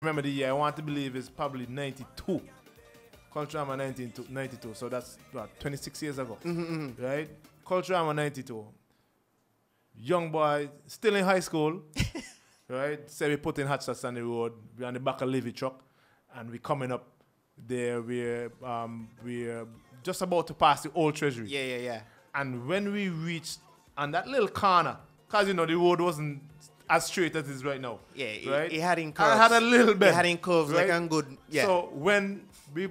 remember the year. I want to believe it's probably 92. Culturama 1992. So that's what, 26 years ago, right? Culturama 92. Young boy, still in high school, right? Say we put in hot shots on the road. We're on the back of Livy truck, and we coming up there. We're just about to pass the old treasury. Yeah. And when we reached on that little corner, because, you know, the road wasn't as straight as it is right now. Yeah, right? it had in curves. I had a little bit. It had in curves, right? like a good, yeah. So when we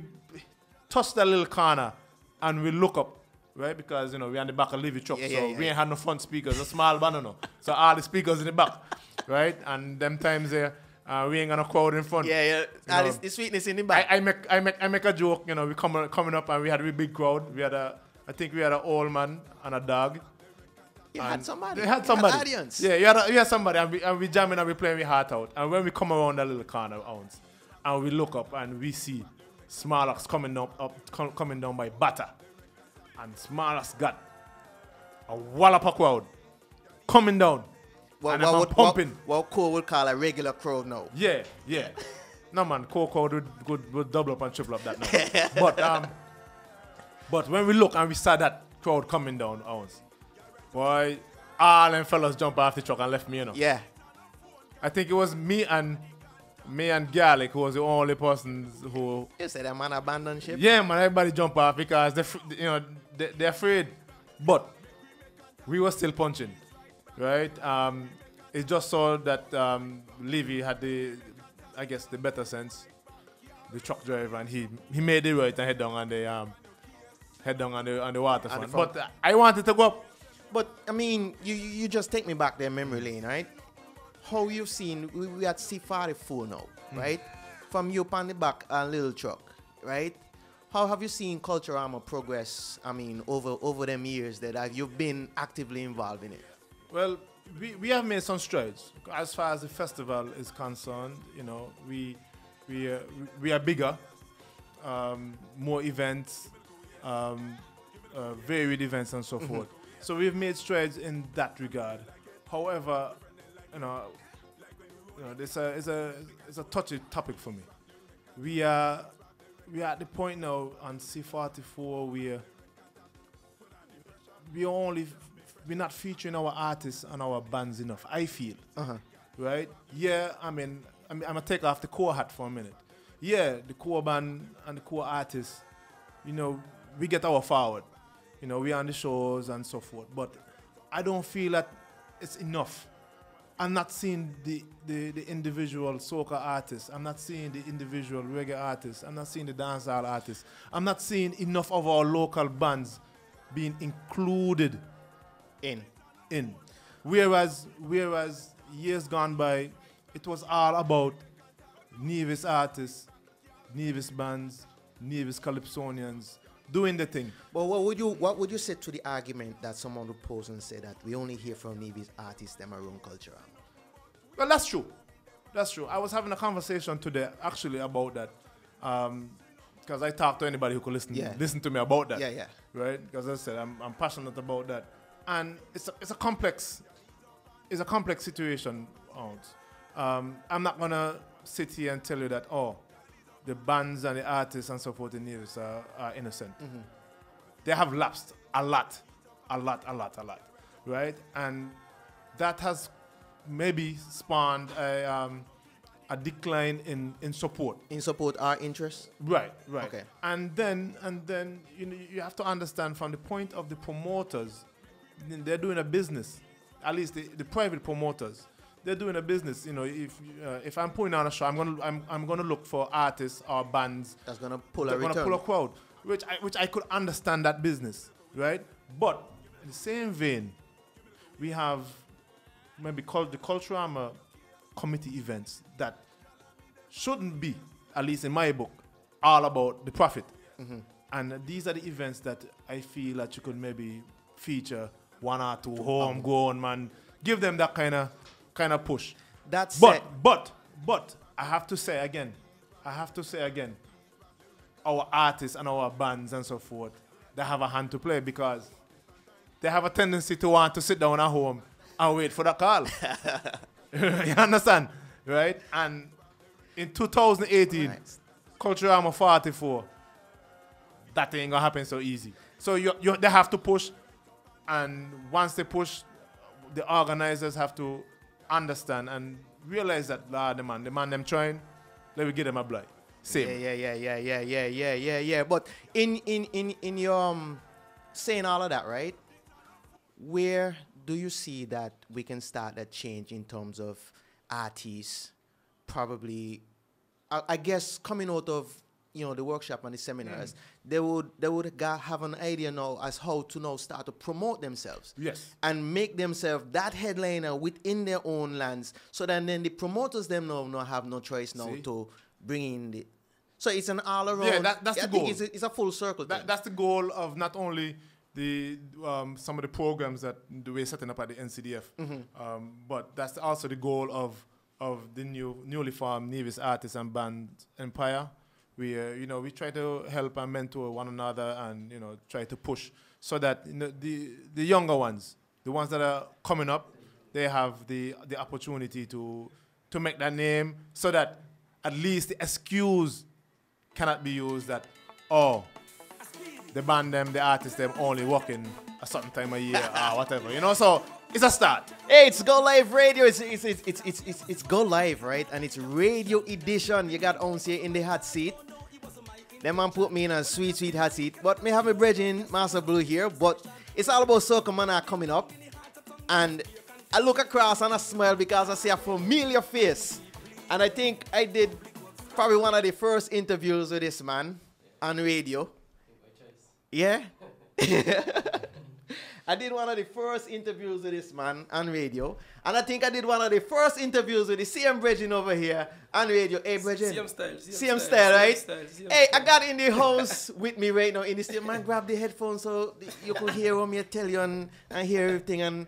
touched that little corner and we look up, right? Because, you know, we're on the back of Livy truck, we ain't had no front speakers, a small banana. So all the speakers in the back, right? And them times there, we ain't got no crowd in front. Yeah. And the sweetness in the back. I make a joke, you know, we coming up and we had a big crowd. I think we had an old man and a dog. You had somebody. They had somebody. An audience. Yeah, you had somebody, and we jamming and we playing our heart out. And when we come around that little corner, and we look up and we see Smarlax coming down by Butter, and Smarlax got a wallop of crowd coming down, and I'm pumping. What Cole would call a regular crowd now. Yeah. No man, Coco would double up and triple up that now. But when we look and we saw that crowd coming down, boy, all them fellas jump off the truck and left me, you know. Yeah. I think it was me and Garlic who was the only person who. You said that man abandoned ship? Yeah, man, everybody jump off because they're afraid. But we were still punching, right? It's just so that Levy had the better sense, the truck driver, and he made it right and head down on the waterfront. But I wanted to go up. But I mean, you just take me back there memory lane, right? How you've seen we at C44 now, right? From you up on the back and little truck, right? How have you seen Culturama progress? I mean, over them years that you've been actively involved in it. Well, we have made some strides as far as the festival is concerned. You know, we are bigger, more events, varied events and so forth. So we've made strides in that regard. However, it's a touchy topic for me. We are at the point now on C44 we're not featuring our artists and our bands enough, I feel. Right? Yeah, I'm gonna take off the core hat for a minute. Yeah, the core band and the core artists, we get our forward. We're on the shows and so forth. But I don't feel that it's enough. I'm not seeing the individual soca artists. I'm not seeing the individual reggae artists. I'm not seeing the dancehall artists. I'm not seeing enough of our local bands being included in. Whereas years gone by, it was all about Nevis artists, Nevis bands, Nevis Calypsonians doing the thing. But what would you say to the argument that someone would pose and say that we only hear from Nevis artists them around culture? Well, that's true. That's true. I was having a conversation today actually about that. Because I talked to anybody who could listen to me about that. Yeah. Right? Because as I said, I'm passionate about that. And it's a complex situation. I'm not gonna sit here and tell you that the bands and the artists and so forth in Nevis are innocent. They have lapsed a lot, right? And that has maybe spawned a decline in support. In support our interests? Right. Okay. And then you have to understand from the point of the promoters, they're doing a business. At least the private promoters, they're doing a business. If I'm putting on a show, I'm gonna look for artists or bands that's gonna pull a crowd, which I could understand that business, right? But in the same vein, we have maybe called the Culturama committee events that shouldn't be, at least in my book, all about the profit. And these are the events that I feel that you could maybe feature one or two homegrown man, give them that kind of push. But I have to say again, our artists and our bands and so forth, they have a hand to play because they have a tendency to want to sit down at home and wait for the call. You understand? Right? And in 2018, Right. Culturama 44, that ain't gonna happen so easy. So they have to push, and once they push, the organizers have to understand and realize that the man them trying, let me give them a blight. Same. Yeah. But in your saying all of that, right? Where do you see that we can start that change in terms of artists? Probably, I guess coming out of the workshop and the seminars, they would have an idea now as how to now start to promote themselves. Yes. And make themselves that headliner within their own lands, so that then the promoters them now have no choice now to bring in the. So it's an all around. Yeah, that's the goal. It's a full circle. That's the goal of not only the some of the programs that we're setting up at the NCDF, but that's also the goal of the newly formed Nevis Artists and Band Empire. We we try to help and mentor one another, and try to push so that the younger ones, the ones that are coming up, they have the opportunity to make that name, so that at least the excuse cannot be used that the band them, the artists them only working a certain time of year or whatever, so it's a start. Hey, it's Go Live Radio. It's Go Live, right? And it's radio edition. You got Ons here in the hot seat. Them man put me in a sweet hot seat. But me have my brethren, Master Blue here. But it's all about Soca Mana coming up. And I look across and I smile because I see a familiar face. And I think I did probably one of the first interviews with this man on radio. Yeah? I did one of the first interviews with this man on radio. And I think I did one of the first interviews with the CM Bridgin over here on radio. Hey, Bridgin. CM style, right? Hey, I got in the house with me right now in the studio. Man, grab the headphones so you could hear what me tell you and hear everything and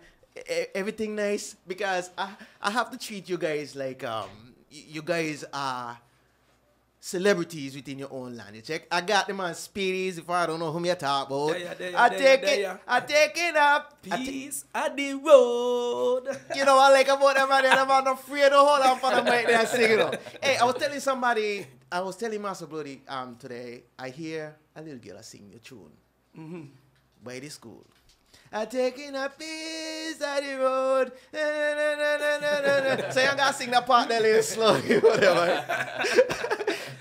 everything nice. Because I have to treat you guys like you guys are celebrities within your own land. You check? I got them on Speedies if I don't know whom you talk about. I take it up. Peace at the road. You know what I like about them, man? Them are not afraid to hold on for the mic there and sing it up. Hey, I was telling Master Bloody today, I hear a little girl sing the tune by the school. I taking a piece of the road. So you gotta sing that part there a little slowly, whatever.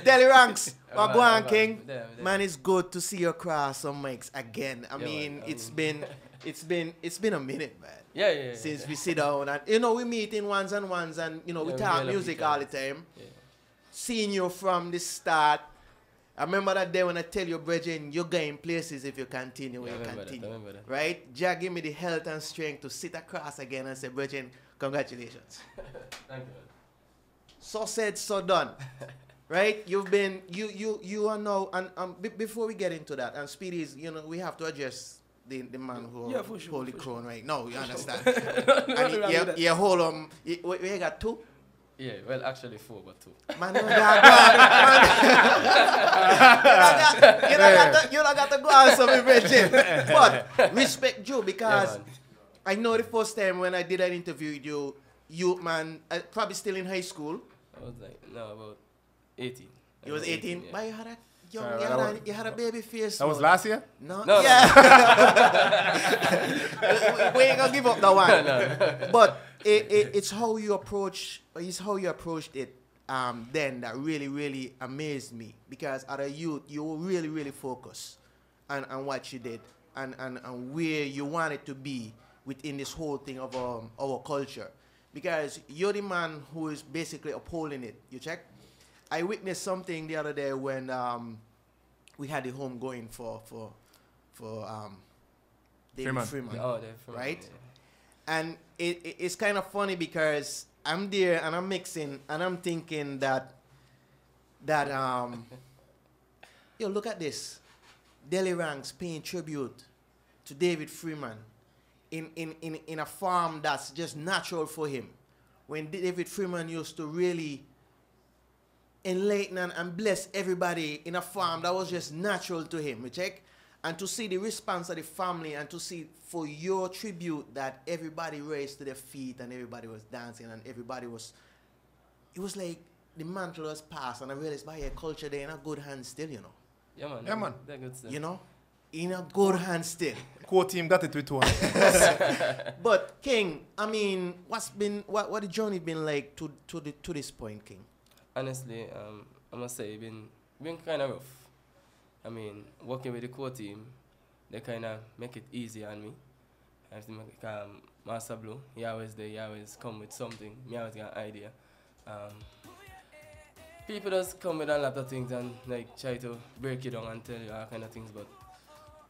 Delhi Ranks, Wagwan King. Man, it's good to see you across some mics again. I mean, it's been a minute, man. Yeah. Since we sit down and we meet in ones and we talk music all the time. Yeah. Seeing you from the start. I remember that day when I tell you, Bridgin, you're going places if you continue. I remember that. Right? Jah give me the health and strength to sit across again and say, Bridgin, congratulations. Thank you. So said, so done. Right? You've been, you are now, and before we get into that, and Speedies, we have to address the man who hold the crown right now, you understand? And you hold him, we got two? Yeah, well, actually 4, but 2. Man, you don't got to go answer me, Bridget. But respect you, because I know the first time when I did an interview with you, man, probably still in high school. I was about 18. You was 18? Yeah. But you had a young, you had a baby face. That was last year? No. Yeah. We ain't gonna give up that one. No. But it's how you approached it then that really amazed me, because as a youth you were really focused on what you did and where you wanted to be within this whole thing of our culture, because you're the man who is basically upholding it. You check? I witnessed something the other day when we had the home going for David Freeman. Oh, David Freeman, right? Yeah. And it's kind of funny because I'm there and I'm mixing and I'm thinking that yo, look at this. Delhi Ranks paying tribute to David Freeman in a form that's just natural for him. When David Freeman used to really enlighten and bless everybody in a form that was just natural to him, you check? And to see the response of the family and to see for your tribute that everybody raised to their feet and everybody was dancing and everybody was, it was like the mantle was passed, and I realized, by your culture, they're in a good hands still, you know. Yeah, man. Yeah, man. They're good stuff. You know, in a good hands still. Core team got it with 2 hands. But King, I mean, what the journey been like to this point, King? Honestly, I must say, it been kind of rough. I mean, working with the core team, they kind of make it easy on me. I have to make Master Blue, he always there, he always come with something. Me always got an idea. People just come with a lot of things and like try to break you down and tell you all kind of things, but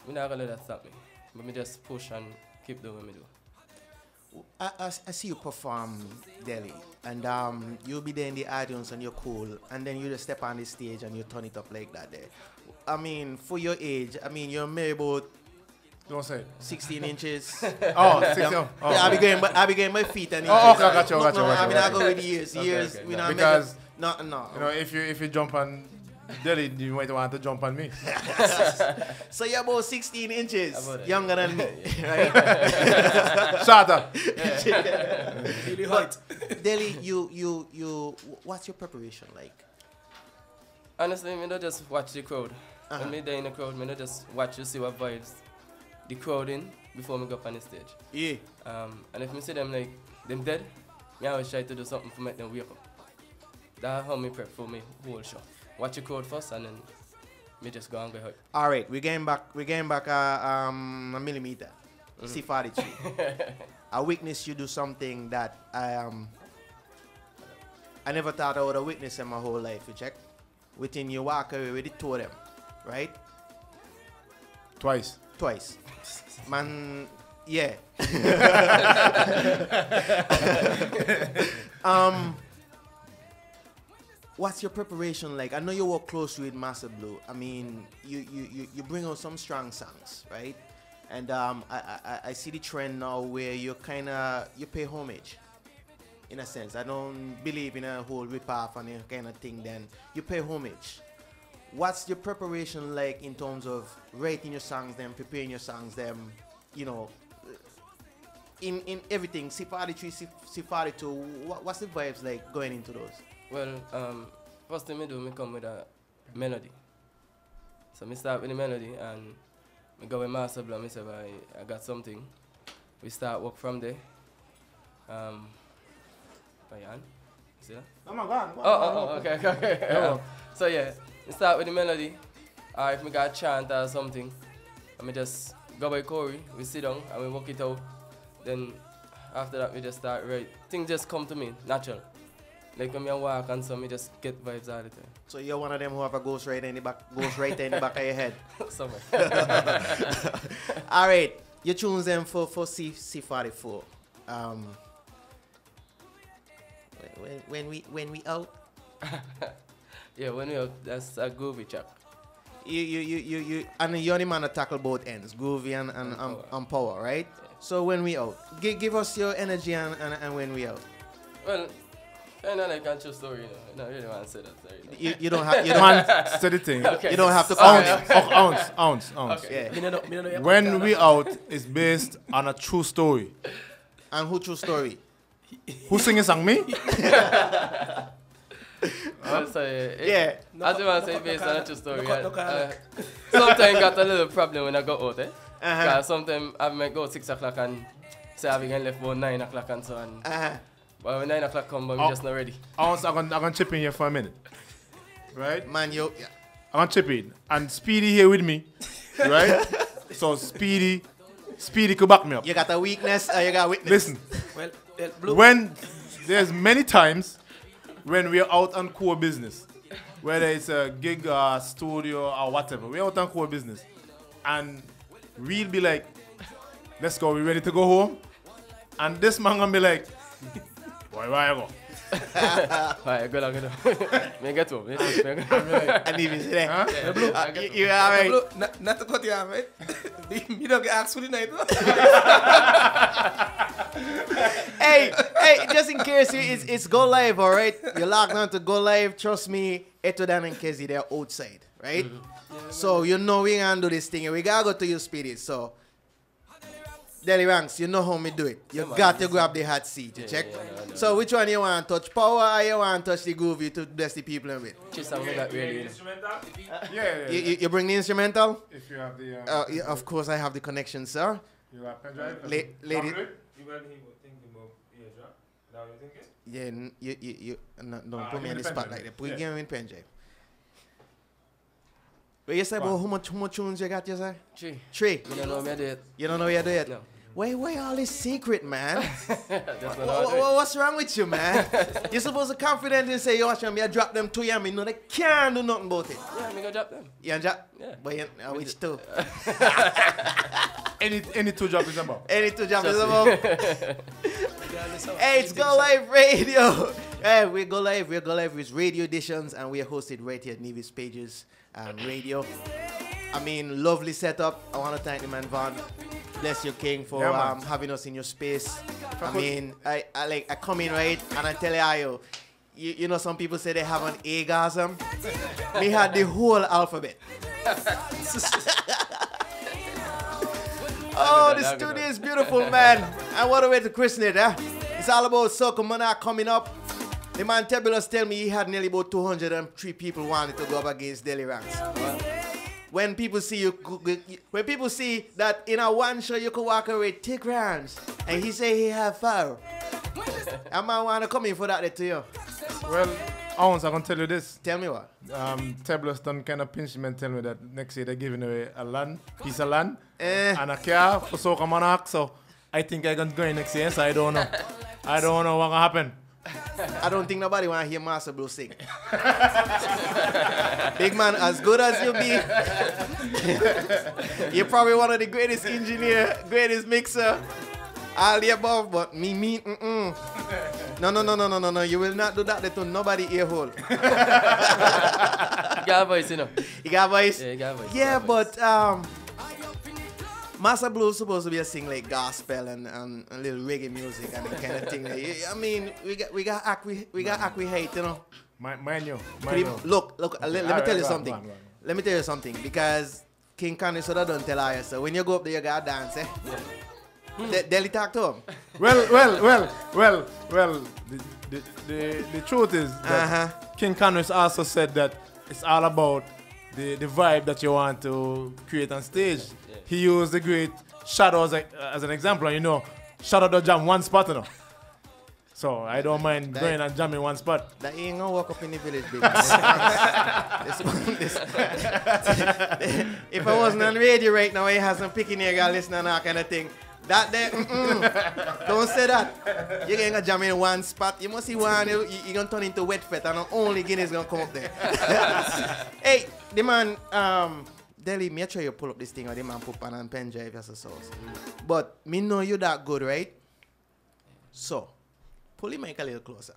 I'm not gonna let that stop me. But me just push and keep doing what me do. I see you perform, Delhi, and you'll be there in the audience and you're cool, and then you just step on the stage and you turn it up like that there. I mean, for your age, I mean, you're maybe about Don't say it. 16 inches. Oh, 16. Oh, Yeah, I be going my feet and inches. Oh, okay, got you. I mean, I go with years. Okay, We not because no. you know, if you jump on Delhi, you might want to jump on me. So you're about 16 inches About it. younger than me, right? Shut up. Really hot. Delhi, you, what's your preparation like? Honestly, me not just watch the crowd. When me there in the crowd, me not just watch to see what vibes the crowd in before me go up on the stage. Yeah. And if me see them like them dead, me always try to do something to make them wake up. That's how me prep for me whole show. Watch the crowd first and then me just go and go hard. All right, we're getting back a millimeter. C43. I witnessed you do something that I never thought I would have witnessed in my whole life. You check. Within you walk away with the two of them, right? Twice. Man, yeah. What's your preparation like? I know you work closely with Master Blue. I mean, you bring out some strong songs, right? And I see the trend now where you pay homage, in a sense. I don't believe in a whole rip-off and a kind of thing. Then you pay homage. What's your preparation like in terms of writing your songs, them preparing your songs, them, you know, in everything? C43, C42. What's the vibes like going into those? Well, first thing me do, me come with a melody. So me start with the melody and me go with Master Blue. Me say, I got something. We start work from there. Bayan, see that? Oh my God. Okay. So yeah, we start with the melody. Or if me got a chant or something, and me just go by Corey. We sit down and we work it out. Then after that, we just start write. Things just come to me natural. Like when I walk and so me just get vibes all the time. So you're one of them who have a ghostwriter in the back of your head. Somewhere. All right, you choose them for C44. When we out. Yeah, when we out, that's a groovy track. You and you're the man that tackle both ends, groovy and power, right? Yeah. So when we out, give us your energy and when we out. Well, I know like a true story, you know. I don't really want to say that. Sorry. You don't have Man, steady thing. Okay. you don't have to Ounce. Okay. Yeah. When we out is based on a true story. And who true story? Who singing song me? Also, Yeah. As you want to say, based on a true story. Sometimes got a little problem when I go out, eh? Because sometimes I might go 6 o'clock and say I've been left about 9 o'clock and so on. But when 9 o'clock come, but we're just not ready. I'm gonna chip in here for a minute. Right? Man, I'm gonna chip in. And Speedy here with me. Right? So Speedy could back me up. you got a weakness or you got a witness? Listen. Blue. When there's many times when we're out on core business, whether it's a gig or studio or whatever, we're out on core business. And we'll be like, let's go, we ready to go home? And this man gonna be like, boy, where you go? Alright, good luck. Me get home. I didn't even say that. Huh? Yeah, Blue. You alright? Blue, not to cut you off, right? Me don't get asked for the night. hey, just in case it's Go Live, all right? You're logged on to Go Live. Trust me, Etodan and Kezi, they're outside, right? So you know we gonna do this thing. We gotta go to you, Speedy. So Deli Ranks, you know how me do it. You Yeah, got man. to grab the hot seat, you Yeah, check? yeah, no. So which one you want to touch? Power or you want to touch the groovy to bless the people with? Which song we got really? Instrumental? Yeah. You bring the instrumental? If you have the... Yeah, of course I have the connection, sir. you have pen drive? Lady, You were thinking about eardrop? Now you thinking? you don't Ah, put me give in me the the spot pen like drive. that. Put Yeah. give me in pen drive. But you say about how much tunes you got, you say? 3. 3. You don't know me I do it. You don't know where you do it? No. Why all this secret, man? That's not how I do it. What's wrong with you, man? You're supposed to confidently say, yo, watch me, I drop them to you, and me know they can't do nothing about it. Yeah, me go drop them. You and Jack? Yeah. But you, which two? Any two jobs is about. Any two jobs is Just- about? Hey, it's Go Live Radio. Hey, we Go Live with radio editions, and we are hosted right here at Nevis Pages Radio. I mean, lovely setup. I want to thank the man Von. Bless you, King, for Yeah, man. having us in your space. I mean, I come in right, and I tell you, you know, some people say they have an orgasm. Me had the whole alphabet. Oh, the studio is beautiful, man. And what a way to christen it, eh? It's all about Soca Monarch coming up. The man Tebulous tell me he had nearly about 203 people wanted to go up against Deli Ranks. When people see when people see that in a one show you could walk away 2 rounds, and he say he have 4, I might want to come in for that to you. Well, Owens, I can tell you this. Tell me what? Tebulous done kind of pinch me and tell me that next year they're giving away a piece of land Eh. and a car for Soca Monarch. So I think I'm going to go in next year, so I don't know. I don't know what's going to happen. I don't think nobody want to hear Master Blue sing. Big man, as good as you be, you're probably one of the greatest engineer, greatest mixer, all the above, but me, No, you will not do that to nobody ear hole. You got a voice, you know. You got voice? Yeah, you got a voice. Yeah, you got a voice. but Master Blue is supposed to be a sing like gospel and a little reggae music and that kind of thing. I mean, we got act we hate, you know. Mind you. Look, let me Alright, tell you go on, something. go on. Let me tell you something, because King Connie so don't tell you. So when you go up there, you gotta dance, eh? Deli talk to him. Well. The truth is that King Conway also said that it's all about the vibe that you want to create on stage. Yeah. He used the great Shadow as an example, and you know, Shadow don't jam one spot, you know. So I don't mind going and jamming one spot. That ain't gonna walk up in the village, baby. If I wasn't on radio right now, he has some picking here, guy listening and that kind of thing. That there, don't say that. You ain't gonna jam in one spot. You must see one, you're gonna turn into wet fat, and only Guinness gonna come up there. Hey, the man, Deli, make sure you pull up this thing, or the man put pan and pen drive as a source. But me know you that good, right? So, pull the mic a little closer.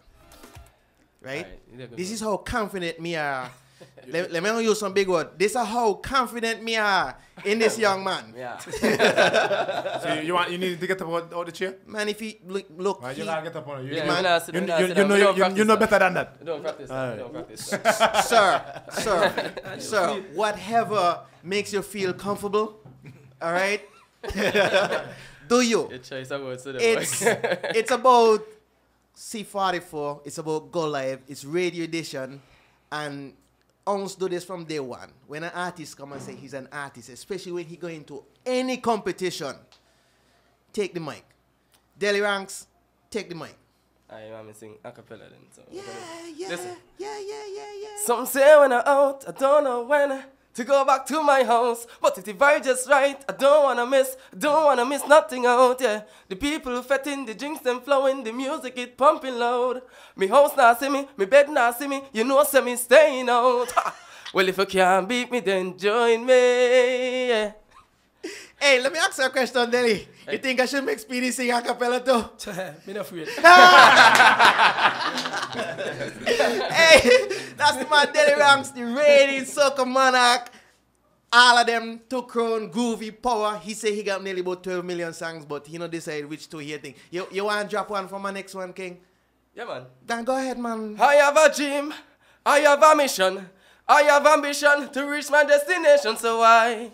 Right? Alright, This is how confident me are. let me use some big word. This is how confident me are in this young man. Yeah. So you need to get up out the chair? Man, if he look Right, he- you gotta get up on it. Yeah, man, You know better than that. We don't practice that. Alright. We don't practice that. sir, whatever makes you feel comfortable, all right? Do you? Your choice of words to the It's about C44. It's about Go Live. It's radio edition, and Ons do this from day one. When an artist come and say he's an artist, especially when he go into any competition, take the mic. Deli Ranks, take the mic. I want me sing a cappella then. So Yeah. Listen. Yeah. Some say when I'm out, I don't know when to go back to my house. But if the vibe just right, I don't wanna miss nothing out, yeah. The people fetting, the drinks them flowing, the music it pumping loud. Me house not see me, me bed not see me, you know say me staying out. Ha! Well if you can't beat me, then join me, yeah. Hey, let me ask you a question, Deli. You think I should make Speedy sing a cappella too? Me not afraid. Hey, that's the man Deli Ranks, the reigning Soca Monarch. All of them, Two Crown, Groovy, Power. He say he got nearly about 12 million songs, but he not decide which two he think. You want to drop one for my next one, King? Yeah man. Then go ahead, man. I have a dream, I have a mission, I have ambition to reach my destination, so I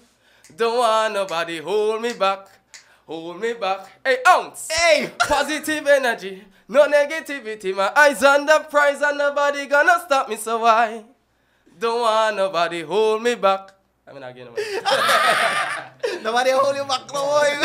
don't want nobody hold me back. hold me back. Hey, ounce. Hey! Positive energy, no negativity. My eyes on the prize and nobody gonna stop me. So I don't want nobody hold me back. I mean again. Nobody hold you back, no boy.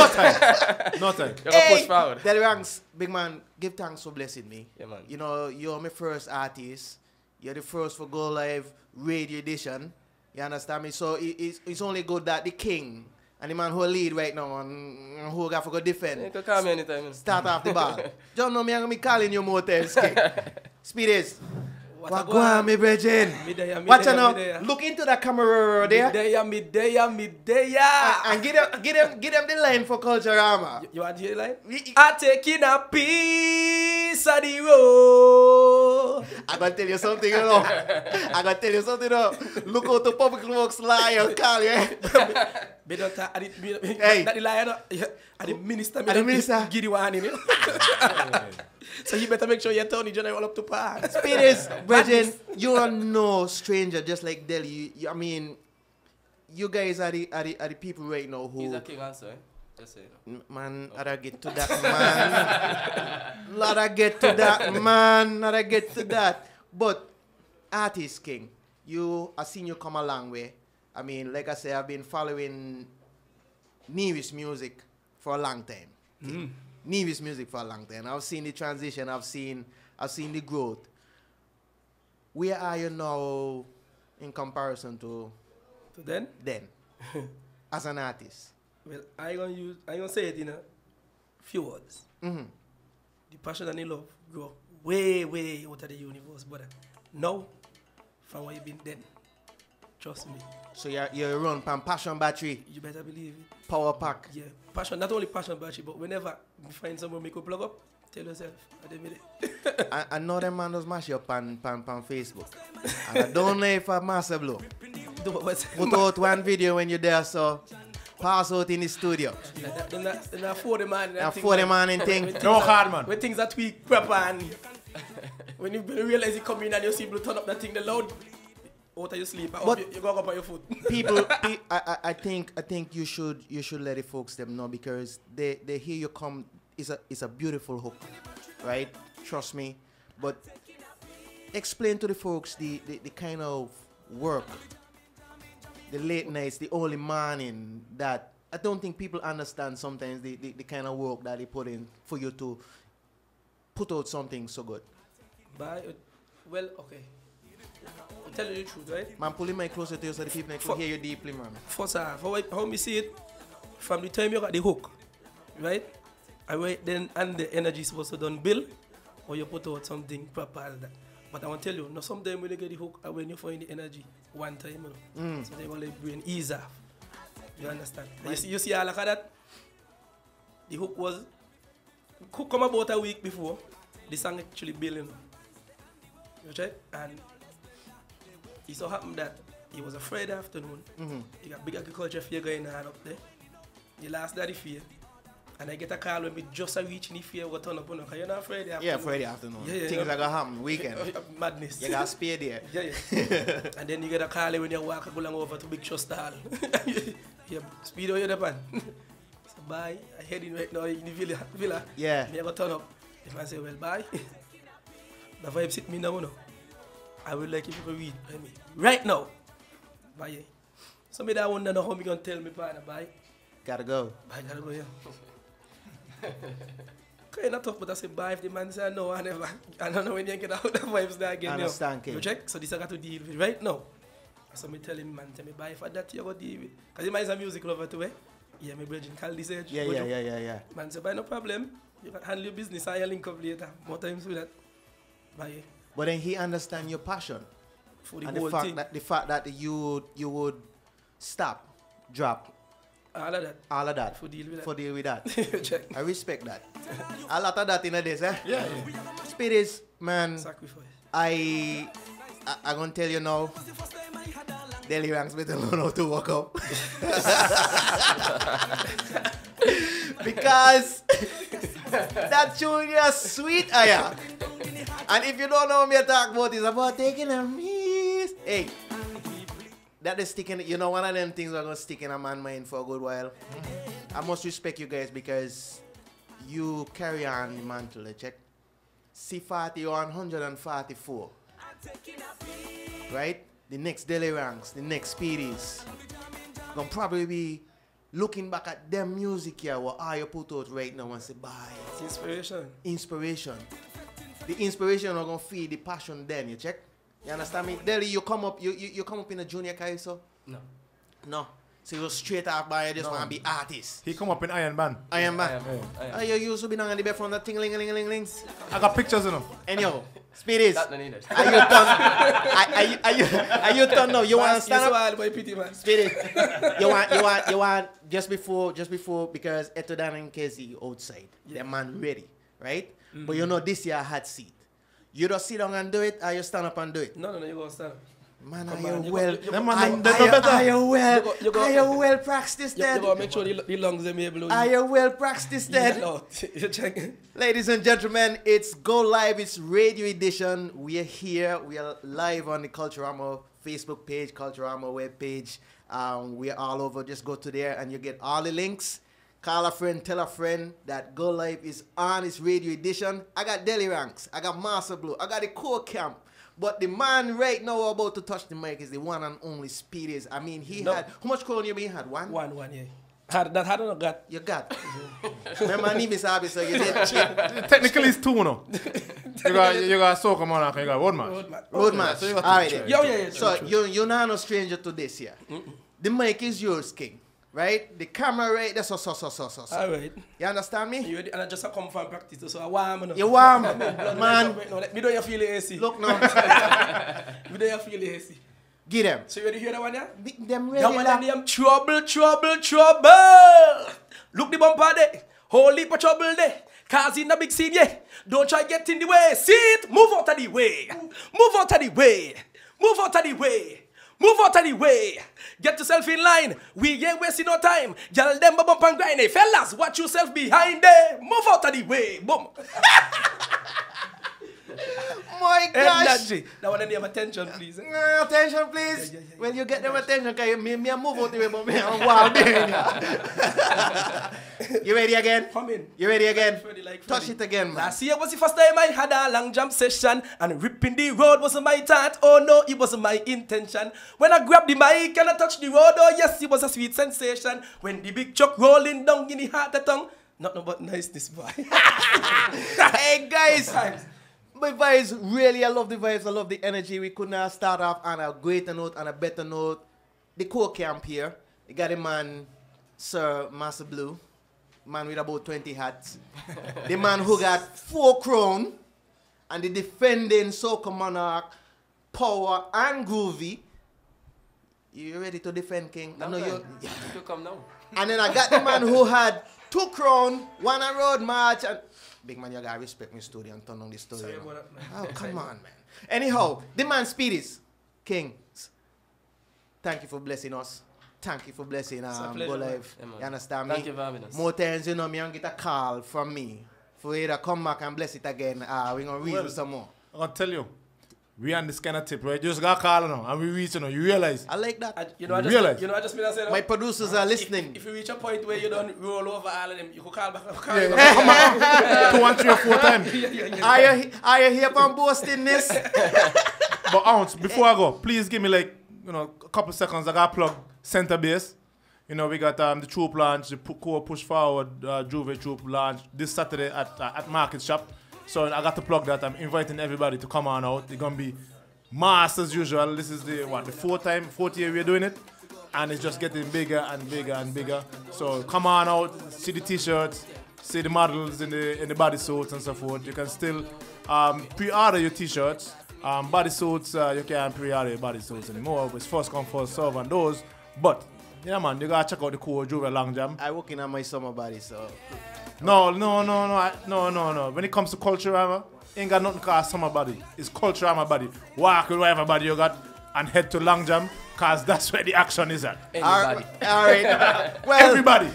Nothing. You're gonna push forward. Delly Ranks, big man, give thanks for blessing me. Yeah, man. You know, you're my first artist. You're the first for Go Live radio edition. You understand me? So it's only good that the king and the man who lead right now and who got to go defend. You can call me anytime. Start off the ball. Don't know me, I'm going to be calling you more times. Speedies. What go on, me brethren? Watch out now. Look into the camera there. Midday. And give them the line for Culturama. You want to hear the line? I taking a piece of the road. I'm going to tell you something, you know. I'm going to tell you something, you know. Look out the public works lion, call you. Be don't talk, Hey. that the lion, and the minister, And the minister. give you one in it. So you better make sure your Tony General up to par. Speedies, brethren, you are no stranger, just like Delhi. I mean, you guys are the people right now who... He's a king also, eh? Just say no. Man, I'll get to that, man. I'll get to that, man. I'll get to that. But, Artist King, I've seen you come a long way. I mean, like I say, I've been following Nevis music for a long time. Nevis music for a long time. I've seen the transition. I've seen the growth. Where are you now in comparison to then? as an artist? Well, I gonna say it in a few words. Mm-hmm. The passion and the love grow way, way out of the universe, but now, from what you've been then, trust me. So you run from passion battery, You better believe it. power pack. Yeah, passion, not only passion battery, but whenever you find someone make a plug up, tell yourself, I did it. I know them man does mash up on Facebook. And I don't know if I master blow. Put out one video when you're there, so pass out in the studio. Then I for the man. And for the man and thing. No hard, man. When things are tweaked proper and when you realize you come in and you see people turn up that thing, the loud, out of your sleep, But you go up on your foot. I think you should let the folks them know, because they hear you come. It's a beautiful hook, right? Trust me. But explain to the folks the kind of work, the late nights, the early morning, that I don't think people understand sometimes the kind of work that they put in for you to put out something so good. Well, okay. I'll tell you the truth, right? Man, pull the mic closer to you so the people can hear you deeply, man. First off, how me see it, from the time you got the hook, right? I wait then and the energy is supposed to done build, or you put out something proper as that. But I want to tell you, no, sometimes when you get the hook, and when you find the energy one time, you know, so they will let brain ease off. You understand? You see all of that? The hook was come about a week before the song actually built, you know. You check? And it so happened that it was a Friday afternoon. You got big agriculture fair going on up there. The last day of the fair. And I get a call when we just reaching the fair, we turn up on because you're not Friday afternoon. Yeah, Friday afternoon. Yeah, Things are going to happen, weekend. Madness. You got spare there. Yeah. And then you get a call when you walk along over to Big Show Stall. Yeah, speed over the pan. So bye. I heading right now in the villa. Yeah. Me I go turn up. If I say, well, bye. The vibe sit me now, no. I would like if you could read by me. Right now. Bye. So me that wonder know how me gonna tell me partner, bye. Gotta go. Bye, gotta go, yeah. Kind of tough, but I say bye if the man say no, I never. I don't know when you get out the vibes there again. Understand, you check? So this I got to deal with right now. So me tell him, man, tell me bye for that you go deal with. Because he might a music lover too, eh? Yeah, my brother call this age. Yeah. Man say bye, no problem. You can handle your business and you link up later. More times with that. Bye. But then he understand your passion. For the And whole thing. the fact that you would stop, drop, All of that. all of that For deal with that. for deal with that. Check. I respect that. A lot of that in a days, eh? Yeah. Speedies, man, Sacrifice. I'm gonna tell you now, Delly Ranks better learn how to walk up. Because that tune is sweet, aya. And if you don't know what me talk about, it's about taking a miss. Hey, that is sticking. You know, one of them things are gonna stick in a man's mind for a good while. I must respect you guys because you carry on the mantle. Check. C40 on 144. Right? The next Daily Ranks, the next Speedies. Gonna probably be looking back at them music here, what all you put out right now and say, bye. It's inspiration. Inspiration. The inspiration are gonna feed the passion then, you check? You understand me? Delhi, you come up in a junior kai, so? No. No. So you straight up by you just wanna be artist. He come up in Iron Band. Iron Man. I am. You used to be down on the bed from that thing ling ling ling ling. I got pictures of them. Anyhow, Speedies. That no needed. Are you done? Are you done now? You wanna stand up? Yes, boy, pity, man. Spirit. you want just before because Etodan and Kezi outside. The man ready, right? But you know this year hot seat. You don't sit down and do it, or you stand up and do it. No, you go stand. Man, Come are on, you you well? go- Them man, them better. Are you well? You go- Are you well practiced You then? gotta make sure the lungs them able to. Are you well practiced then? No, you check. Ladies and gentlemen, it's Go Live, it's radio edition. We are here, we are live on the Culturama Facebook page, Culturama web page. We are all over, just go to there and you get all the links. Call a friend, tell a friend that Go Live is on its radio edition. I got Daily Ranks, I got Master Blue, I got the Core Camp. But the man right now about to touch the mic is the one and only Speedies. I mean, he had, how much crown you mean he had? One? One, yeah. Had not got. You got. Remember, I need Mr. so you did cheat. Technically, it's two, no? You got Soca Monarch and you got Roadman. Roadman. So you got All right, two then. Yeah. So true. you're not no stranger to this here. The mic is yours, King. Right? The camera right there, so. All right. You understand me? You ready? And I just come from practice, so I warm. You warm, man. Me don't you feel the AC? Look now. Me don't you feel the AC? Get them. So you ready to hear that one, yeah? Them ready. That one like- name trouble. Look the bumper there. Whole heap of trouble there. Cars in the big scene, yeah. Don't try get in the way. See it? Move out of the way. Move out of the way. Move out of the way. Move out of the way. Get yourself in line. We ain't wasting no time. Y'all them bump and grind. Hey, fellas, watch yourself behind there. Move out of the way. Boom. My gosh. Energy. That one name attention, please. Attention, please. Yeah. When you get them attention, because me move out the way, but me, I'm wild there. You ready again? Come in. You ready again? Freddy, like Touch Freddy. it again, man. Last year was the first time I had a long jump session, and ripping the road wasn't my thought. Oh no, it wasn't my intention. When I grabbed the mic and I touched the road, oh yes, it was a sweet sensation. When the big truck rolling down in the heart of tongue, nothing but niceness, boy. Hey guys, my vibes, really, I love the vibes, I love the energy. We could not start off on a greater note, on a better note. The core camp here, you got a man, Sir Master Blue, man with about 20 hats. The man who got 4 crown, and the defending Soca Monarch, Power and Groovy. You ready to defend, King? I know you. You come now. And then I got the man who had 2 crown, 1 a road march, and big man, you gotta respect me studio and turn on the studio. Sorry you know. about that, man. Oh, come on, man. Anyhow, the man Speedies, Kings, thank you for blessing us. Thank you for blessing a Go pleasure, man. Live. Yeah, man. You understand Thank me? you for having us. More times, you know, me and get a call from me for you to come back and bless it again. We're gonna read Well, some more. I'm going to tell you. We on this kind of tip, right? You just got call now and we reach, you realize. I like that. I Realize. just mean I said, My producers are listening. If you reach a point where you don't roll over all of them, you could call back. Call Yeah, back. come on. 2 and 3 or 4 times. Are you here from boasting this? But Ounce, before I go, please give me like, a couple seconds. I got to plug Center Base. We got the Troop launch, the Core Push Forward Juve Troop launch this Saturday at Market Shop. So I got to plug that. I'm inviting everybody to come on out. It's going to be mass as usual. This is the 4th year we're doing it. And it's just getting bigger and bigger and bigger. So come on out, see the t-shirts, see the models in the bodysuits and so forth. You can still pre-order your t-shirts. Bodysuits, you can't pre-order your bodysuits anymore. It's first come, first serve on those. But, yeah man, you gotta check out the Core Juve Long Jam. I working on my summer body, so. No. When it comes to Culturama, ain't got nothing called summer body. It's Culturama body. Walk with whatever body you got and head to Long Jam, cause that's where the action is at. Anybody. All right. Well, Everybody.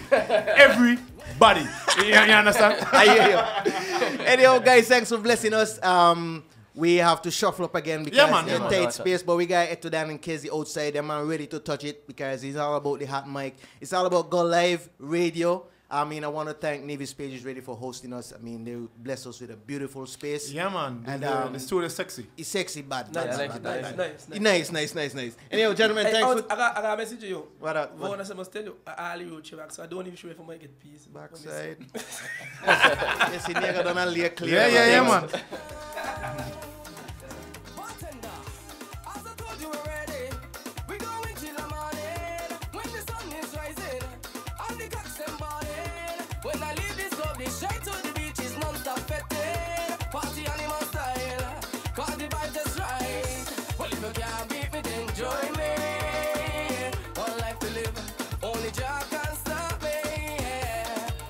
You understand? I hear you. Anyhow, guys, thanks for blessing us. we have to shuffle up again because Yeah, man. it's Yeah, a man. tight space. But we got Eto Dan and Casey outside. Them man ready to touch it because it's all about the hot mic. It's all about Go Live Radio. I mean, I want to thank Navy's Pages Ready for hosting us. I mean, they bless us with a beautiful space. Yeah, man. And, The studio is sexy. It's sexy, bad. Nice, bad, like bad, it, bad, nice. bad. Nice. Anyway, gentlemen, Hey, thanks I for... got a message to you. What up? What I must tell you, I all you back, so I don't even sure if I might get peace. Backside. Yes, he never done a lay clear. Yeah, man. Bartender, as I told you already, we going till the morning. When the sun is rising, and the cocks them balling. When I leave this club, they straight to the beach is non-stop fetting. Party animal style, cause the vibe just right. Well, if you can't beat me, then join me. One life to live, only Jah can stop me.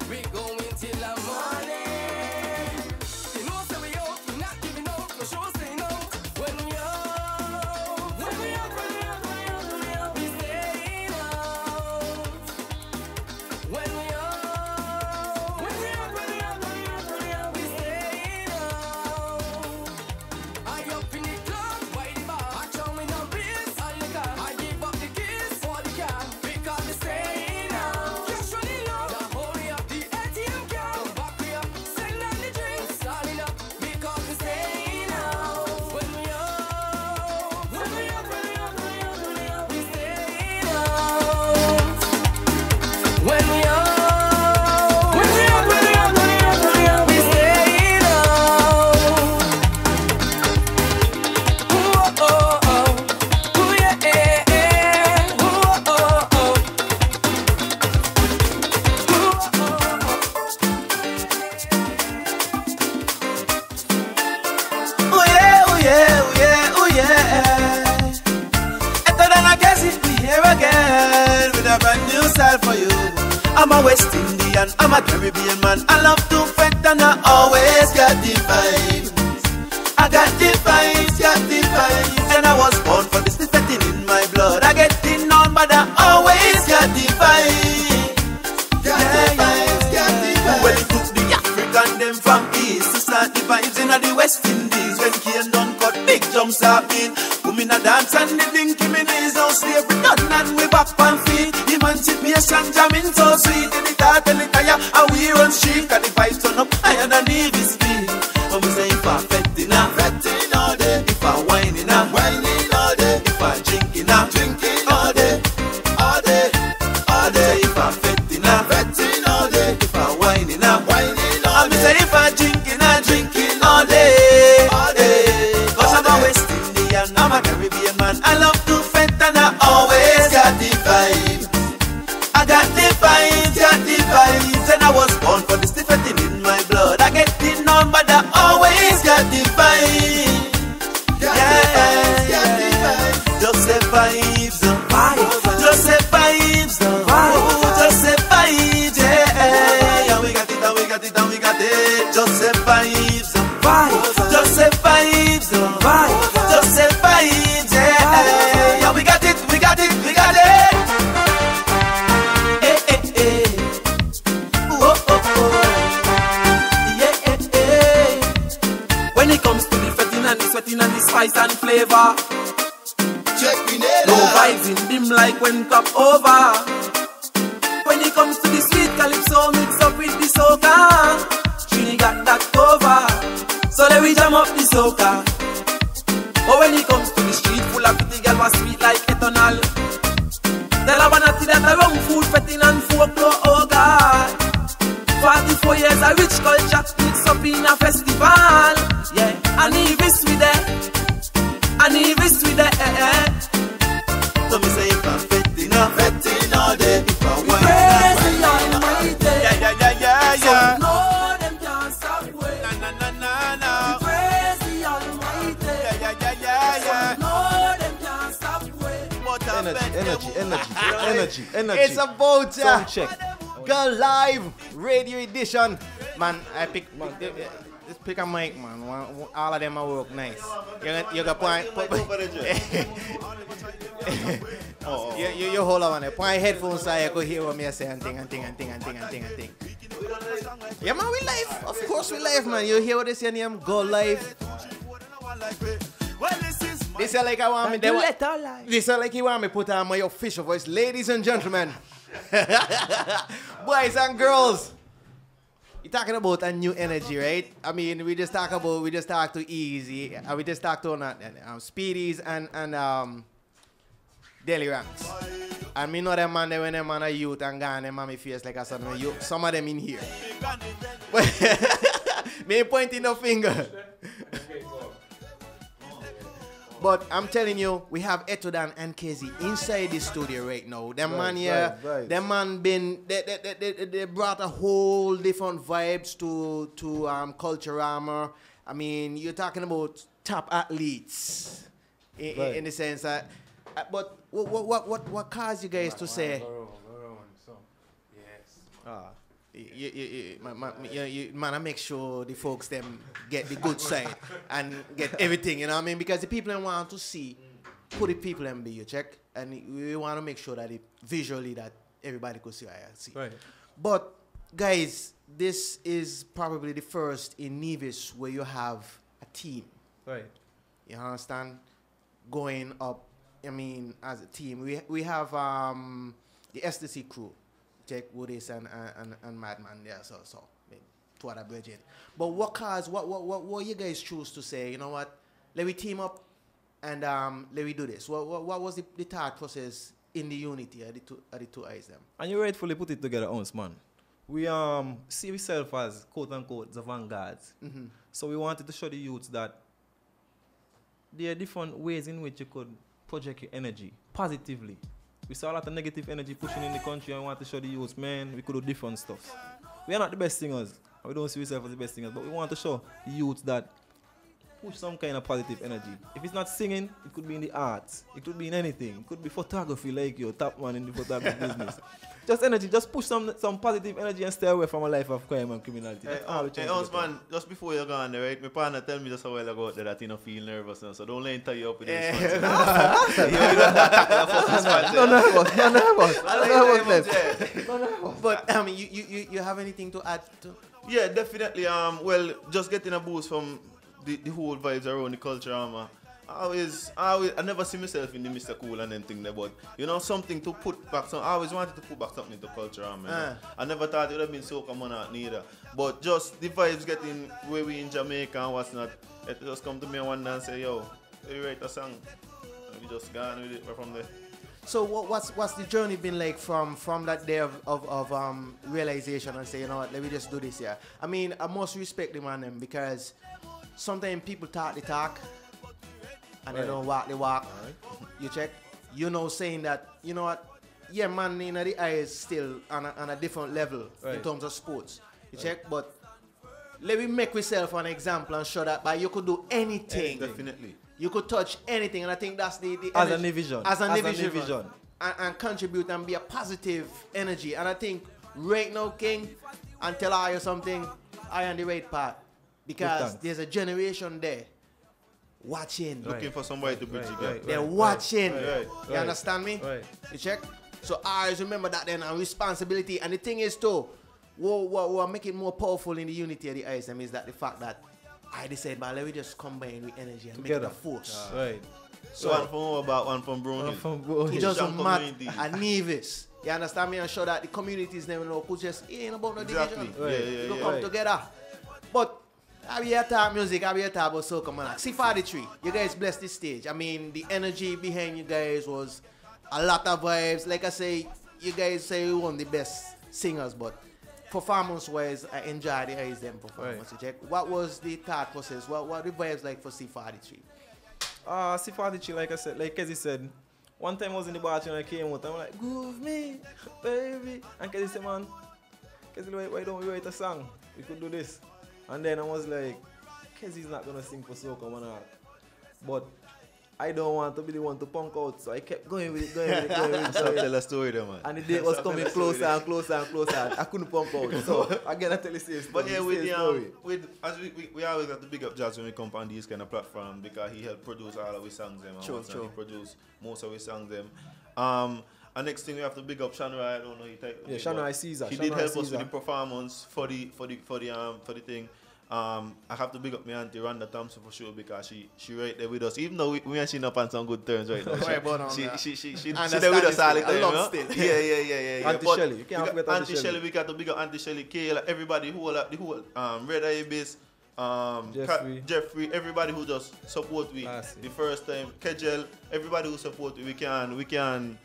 We going till the morning. You know, say we out, we not giving up, no show saying out. When we out, we staying out. When we out, we staying out. I up in the club, by the bar. I show me no bills, all the car. I give up the keys for the car, because we staying out. Cash running low, now hold me up the ATM card. Come back me up, send down the drinks, starting up, because we staying out. When we out, we staying out. When we out, we staying out. Ooh, oh, oh. Ooh, yeah, eh, eh. Ooh, oh, oh. Ooh, oh, oh. Oh yeah. Better than I guess it, we here again with a brand new style for you. I'm a West Indian, I'm a Caribbean man. I love to fret and I always got the vibes. I got the vibes, and I was born for this fetting in my blood. I get it on, but I always got the vibes. Well, it took the African them from east to start the vibes in the West Indies. When Kane done cut big jumps up in, boom in a dance and the dinky minis. Now slavery done and we back on feet. Emancipation jamming so sweet. In the dark and the tire and we run street. And the vibes turn up higher than Navy's speed. And we say if I fetting all day. If I whining all day. If I drinking all day. If I fetting all day. If I whining all day. Say if I drinking all day. Cause I'm a West Indian, I'm a Caribbean man. I love to fet and I always got the vibes. I got the vibes, and I was born for this fetting in my blood. I get it on, but I always got the vibes. Just say vibes, just say vibes, just say vibes, yeah. And we got it, and we got it, and we got it. Just say vibes, just say vibes, just say vibes, yeah. Yeah, we got it, we got it, we got it. Eh, eh, eh. Oh, oh, oh. Yeah, eh, eh. When it comes to the fetting and the sweating and the spice and flavor, no vibes in dim like when top over. When it comes to the sweet calypso mix up with the soca, Trini got that cover. So let we jam up the soca. But when it comes to the street full of pretty girl was sweet like ethanol, tell her wanna see that the wrong food, fetting and folklore, oh God. 44 years of rich culture mix up in a festival. Yeah, and Evis with it. And Evis with it. So me say if I'm fetting all day. If I want Praise the Almighty. yeah. So no them can't stop way. Na. Praise the Almighty. Yeah. No them can't stop way. Energy. It's about Sound check. Go Live Radio Edition. Man, I pick just pick a mic, man. All of them are work nice. You got point. You hold on there. Point headphones so you could hear what me say and thing. Yeah, man, we live. Of course we live, man. You hear what they say name? Go Live. like me. Well, this is my This is like I want me. This is like you want me put on my official voice, ladies and gentlemen, boys and girls. You're talking about a new energy, right? I mean, we just talk to Easy, we just talk to Speedies and Daily Ranks. And me know them man, when them man a youth and gone, them man me face like a son youth. Some of them in here. Me ain't pointing no finger. But I'm telling you, we have Etodan and Kezi inside the studio right now. Them man here, them man they brought a whole different vibes to Culturama. I mean, you're talking about top athletes in the sense that. But what caused you guys to say? Man, I make sure the folks them get the good side and get everything, you know what I mean? Because the people want to see who the people them be, you check, and we want to make sure that visually that everybody could see what I see. Right. But guys, this is probably the first in Nevis where you have a team. Right. You understand? Going up. I mean, as a team, we have the STC crew. Jake Woodis and Madman there, so I mean, two other bridges. But what you guys choose to say, you know what, let me team up and let me do this. What was the thought process in the unity of the two eyes them? And you rightfully put it together, Ounce, man. We see ourselves as quote unquote the vanguards. Mm-hmm. So we wanted to show the youths that there are different ways in which you could project your energy positively. We saw a lot of negative energy pushing in the country and we want to show the youths, man, we could do different stuff. We are not the best singers. We don't see ourselves as the best singers, but we want to show the youths that push some kind of positive energy. If it's not singing, it could be in the arts. It could be in anything. It could be photography, like you're top man in the photography business. Just energy, just push some positive energy and stay away from a life of crime and criminality. Hey, man, just before you go on there, right? My partner tell me just a while ago that you don't feel nervous now, so don't let him tie you up with this. But I mean, you have anything to add to? Yeah, definitely. Well, just getting a boost from the whole vibes around the Culturama. I never see myself in the Mr. Cool and anything there, but you know, something to put back. I always wanted to put back something into Culturama. You know? I never thought it would have been Soca Monarch neither. But just the vibes getting where we in Jamaica and what's not, it just come to me one day and say, yo, we write a song. And we just gone with it from there. So what's the journey been like from that day of realization and say, you know what, let me just do this here? I mean, I must respect the man them because sometimes people talk the talk and they don't walk the walk. You check? You know, saying that, you know what, yeah, man, in the eyes still on a different level in terms of sports. You check? But let me make myself an example and show that you could do anything. Definitely. You could touch anything, and I think that's the as a division. As a division. And contribute and be a positive energy. And I think right now, King, and tell I you something, I am the right path. Because there's a generation there watching. Looking for somebody to bridge the gap. They're watching. You understand me? You check? So I always remember that then, and responsibility. And the thing is too, what make it more powerful in the unity of the ISM is that the fact that I decided, but let me just combine with energy and make it a force. So one from Overback, one from Brownhill. It doesn't matter. And Nevis. You understand me? And show that the communities never know who just ain't about no division. You come together. But I be here talk music, I be here talk about Soca Monarch. C43, you guys blessed this stage. I mean, the energy behind you guys was a lot of vibes. Like I say, you guys say you one of the best singers, but performance-wise, I enjoy the ISM performance. Check. What was the thought process? What the vibes like for C43? C43, like I said, like Kezi said, one time I was in the bar and I came out and I'm like, groove me, baby. And Kezi said, man, Kezi, why don't we write a song? We could do this. And then I was like, Kezi's not gonna sing for Soca Monarch. But I don't want to be the one to punk out, so I kept going with it. So tell a story there, man. And the date was coming closer and closer and closer. I couldn't punk out, so again I tell you this. But yeah, as we always have to big up Jazz when we come on these kind of platforms because he helped produce all of our songs them. True. He produced most of our songs them. And next thing we have to big up Shanrai. I don't know. Shanrai Caesar. He did help us with the performance for the thing. I have to big up my auntie Rhonda Thompson for sure because she right there with us. Even though we ain't seen up on some good terms right now. She there with us all the time. You know? Yeah. Auntie Shelly. You can't forget Auntie Shelly. We got to big up Auntie Shelly, Kayla, everybody who the whole Red Eye Base, Jeffrey, everybody who just support we the first time, Kejel, everybody who support we can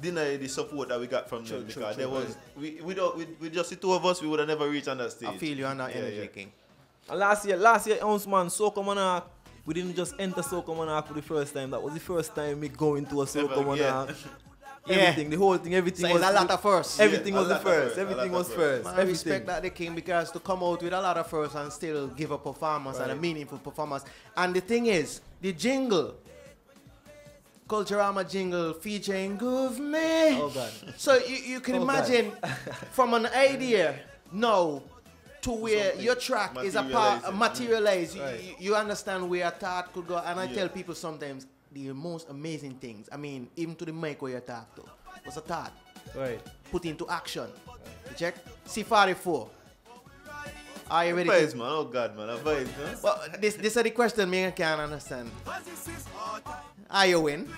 deny the support that we got from them because there was we just the two of us we would have never reached on that stage. I feel you on that energy, King. And last year, Ounce Man, Soca Monarch, we didn't just enter Soca Monarch for the first time. That was the first time me going to a Soca Monarch. Everything, the whole thing, everything so was a lot of first. Everything was the first. Everything was first. I respect that the King because to come out with a lot of first and still give a performance and a meaningful performance. And the thing is, the jingle, Culturama jingle featuring Groove Me. Oh God. So you can imagine from an idea now to where your track is a part materialized. Right. You understand where a thought could go. And I tell people sometimes the most amazing things, I mean, even to the mic where you talk to, was a thought. Right. Put into action. You check? C44. Are you ready? Vibes, man. Oh God, man. Vibes, man. Well, this is the question me I can't understand. Are you win?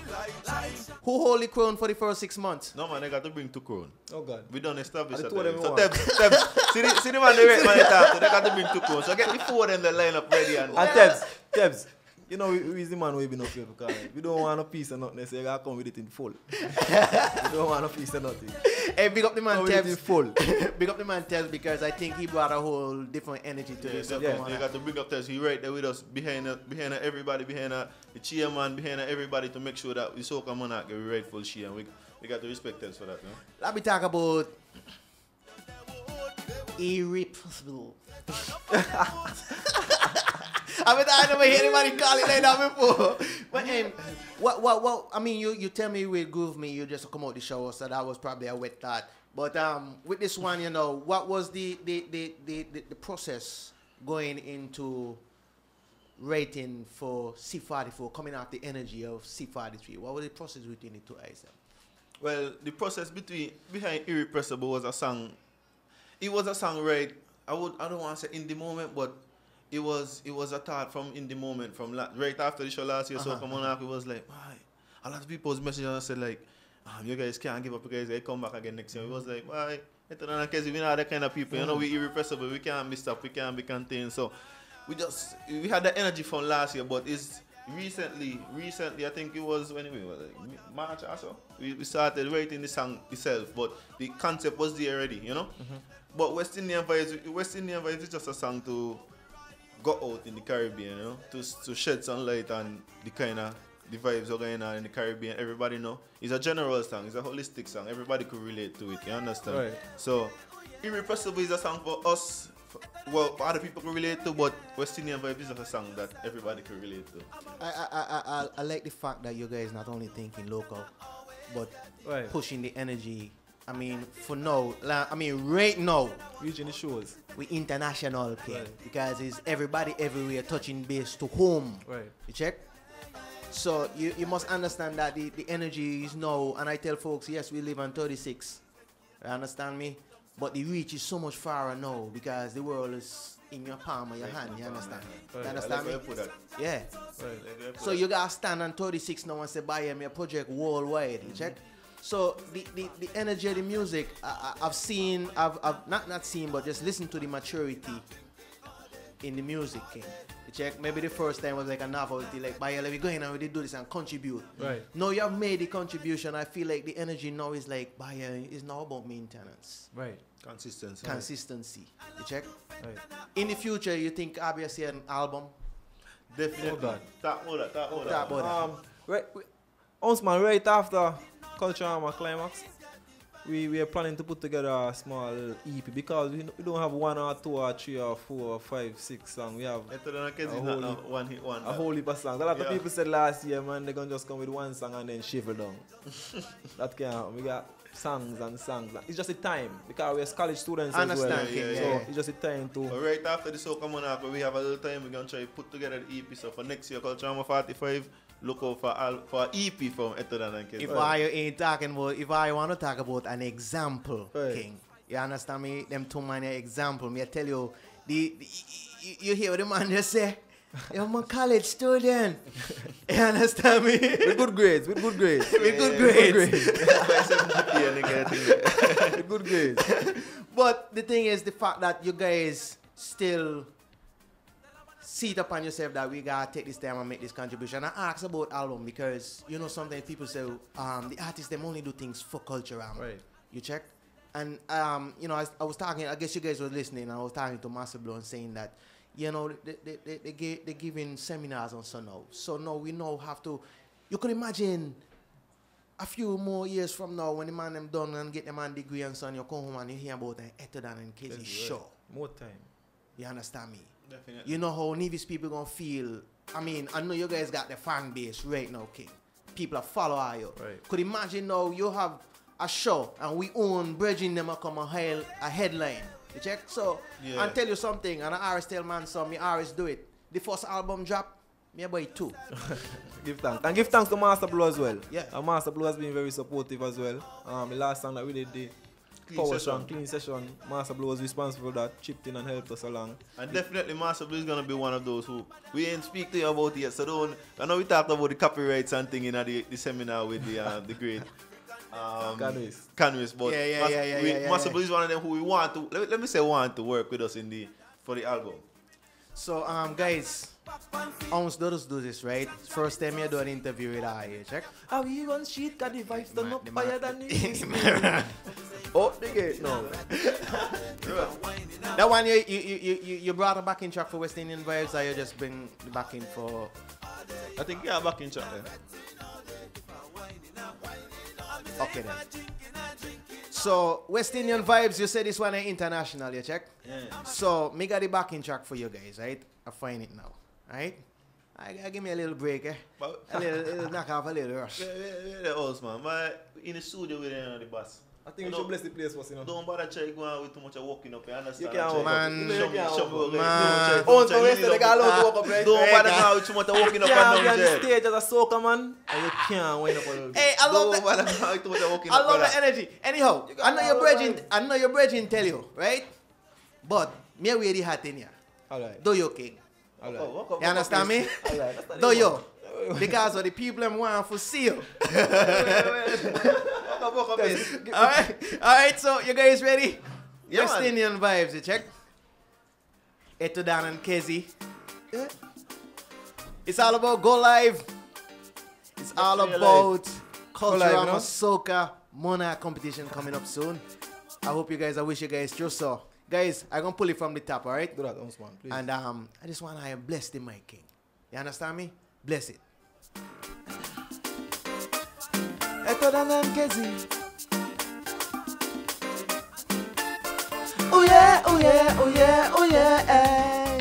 Who hold the crown for the first 6 months? No, man, they got to bring 2 crown. Oh God. We don't establish that. them So one. Tebs, see the man they rate man they talk to, they got to bring 2 crowns. So get the 4 of them the line up ready and Tebs, you know we is the man we been up here because we don't want a piece of nothing, so you gotta come with it in full. We don't want a piece of nothing. Hey, big up the man Come with it in Tebs. full. Big up the man Tebs because I think he brought a whole different energy to this. You got to bring up Tebs. He right there with us behind everybody, behind the chairman, behind everybody to make sure that we Soca Monarch get rightful share. And we got to respect Tebs for that. No? Let me talk about irrepressible. I never hear anybody call it like that before. But what I mean, you tell me with Groove Me, you just come out the show, so that was probably a wet thought. But with this one, you know, what was the process going into rating for C44, coming out the energy of C43? What was the process between the two items? Well, the process behind Irrepressible was a song. It was a song, right? I don't want to say in the moment, but it was a thought from in the moment, from right after the show last year. So come on up, it was like, why? A lot of people was messaging and said like, you guys can't give up, you guys come back again next year. It was like, why? We know that kind of people, you know, we irrepressible, we can't be stopped, we can't be contained. So we had the energy from last year, but it's recently I think it was when we were like March or so, we started writing the song itself, but the concept was there already, you know. But West Indian Vibes is just a song to go out in the Caribbean, you know, to shed some light on the kind of the vibes are going on in the Caribbean. Everybody know it's a general song, it's a holistic song. Everybody could relate to it. You understand? Right. So Irrepressible is a song for us. Well, other people can relate to, but West Indian Vibes is a song that everybody can relate to. I like the fact that you guys not only thinking local, but pushing the energy. I mean, for now, right now, reaching the shows. We international, okay? Because it's everybody everywhere touching base to home. Right. You check? So you must understand that the energy is now, and I tell folks, yes, we live on 36. You understand me? But the reach is so much farther now because the world is in your palm of your hand. You understand? You understand me? Yeah. Right. So you gotta stand on 36 now and say, buy me a project worldwide. You check? So the energy of the music, I've seen, I've not seen, but just listen to the maturity in the music. King. You check? Maybe the first time was like a novelty, like, let me go in and really do this and contribute. Right. Now you have made the contribution. I feel like the energy now is like, it's now about maintenance. Right. Consistency. You check? Right. In the future, you think obviously an album? Definitely. Talk about that. Right. Ounce Man, right after Culturama Climax, we are planning to put together a small EP because we don't have 1 or 2 or 3 or 4 or 5, 6 songs. We have a whole heap of songs. A lot of people said last year, man, they're going to just come with 1 song and then shiver down. That can't happen. We got songs and songs. It's just a time because we're college students as well. So it's just a time to... But right after the Soca Monarch, we have a little time, we're going to try to put together the EP. So for next year, Culturama 45, look out for EP from Etodan and Kez. If I ain't talking about, if I want to talk about an example, King, you understand me? Them two man example. Me I tell you, You hear what the man just say? I'm a college student. You understand me? With good grades. With good grades. With good grades. With good grades. But the thing is, the fact that you guys still see it upon yourself that we gotta take this time and make this contribution. I ask about album because you know sometimes people say the artists them only do things for culture. Right. You check, and you know I was talking. I guess you guys were listening. I was talking to Master Blow and saying that you know they giving seminars on so now. So now we now have to. You could imagine a few more years from now when the man them done and get the man degree and so on, you come home and you hear about an Etodan and Casey show. More time. You understand me? Definitely. You know how Nevis people gonna feel. I mean, I know you guys got the fan base right now, King. People are following you. Right. Could imagine now you have a show and we own bridging them come a headline. You check? So Yeah. I'll tell you something, and Aris tell man so me Aris do it. The first album drop, me buy 2. Give thanks. And give thanks to Master Blue as well. Yeah. And Master Blue has been very supportive as well. The last song that we did, the Power Song, Clean Session, Master Blue was responsible for that, chipped in and helped us along. And definitely Master Blue is gonna be one of those who we ain't speak to you about yet. So don't. I know we talked about the copyrights and thing in the seminar with the great Canvas, but Master Blue is one of them who we want to. Let me say want to work with us for the album. So guys, almost does do this, right? First time you do an interview with I, check. How we run shit, got the vibes done up higher than this. Oh, the gate now. That one you brought a backing track for West Indian Vibes, or you just bring the backing for? I think yeah, backing track there. Okay then. So West Indian Vibes, you said this one is international, you check? Yeah. So me got the backing track for you guys, right? I find it now, right? I give me a little break, eh? A little knock off a little rush. The house, man. But in the studio with them on the bus. I think we should bless the place first, you know. Don't bother try going out with too much of walking up. You understand? You can't man. Man. Oh, so we said they got a lot to walk up, right? Don't bother now with too much of walking up and down You can't be on there. the stage as a soca man, and you can't wind up a little bit. Hey, I love Don't bother now with too much of walking I up. love brother. the energy. Anyhow, I know your brethren tell you, right? But me wear the hat in here. Alright. Do your king. Alright. You understand me? Alright. Do you? Because of the people them want to see you. Alright, so you guys ready? Yeah, West man. Indian Vibes, you check? Etodan and Kezi. Yeah. It's all about Go Live. It's all about Culturama Soca Monarch competition coming up soon. I hope you guys, I wish you guys through so. Guys, I'm gonna pull it from the top, alright? Do that, Osman, please. And I just want to bless the mic king. You understand me? Bless it. Etodan and Kezi. Oh yeah, oh yeah, oh yeah, oh yeah.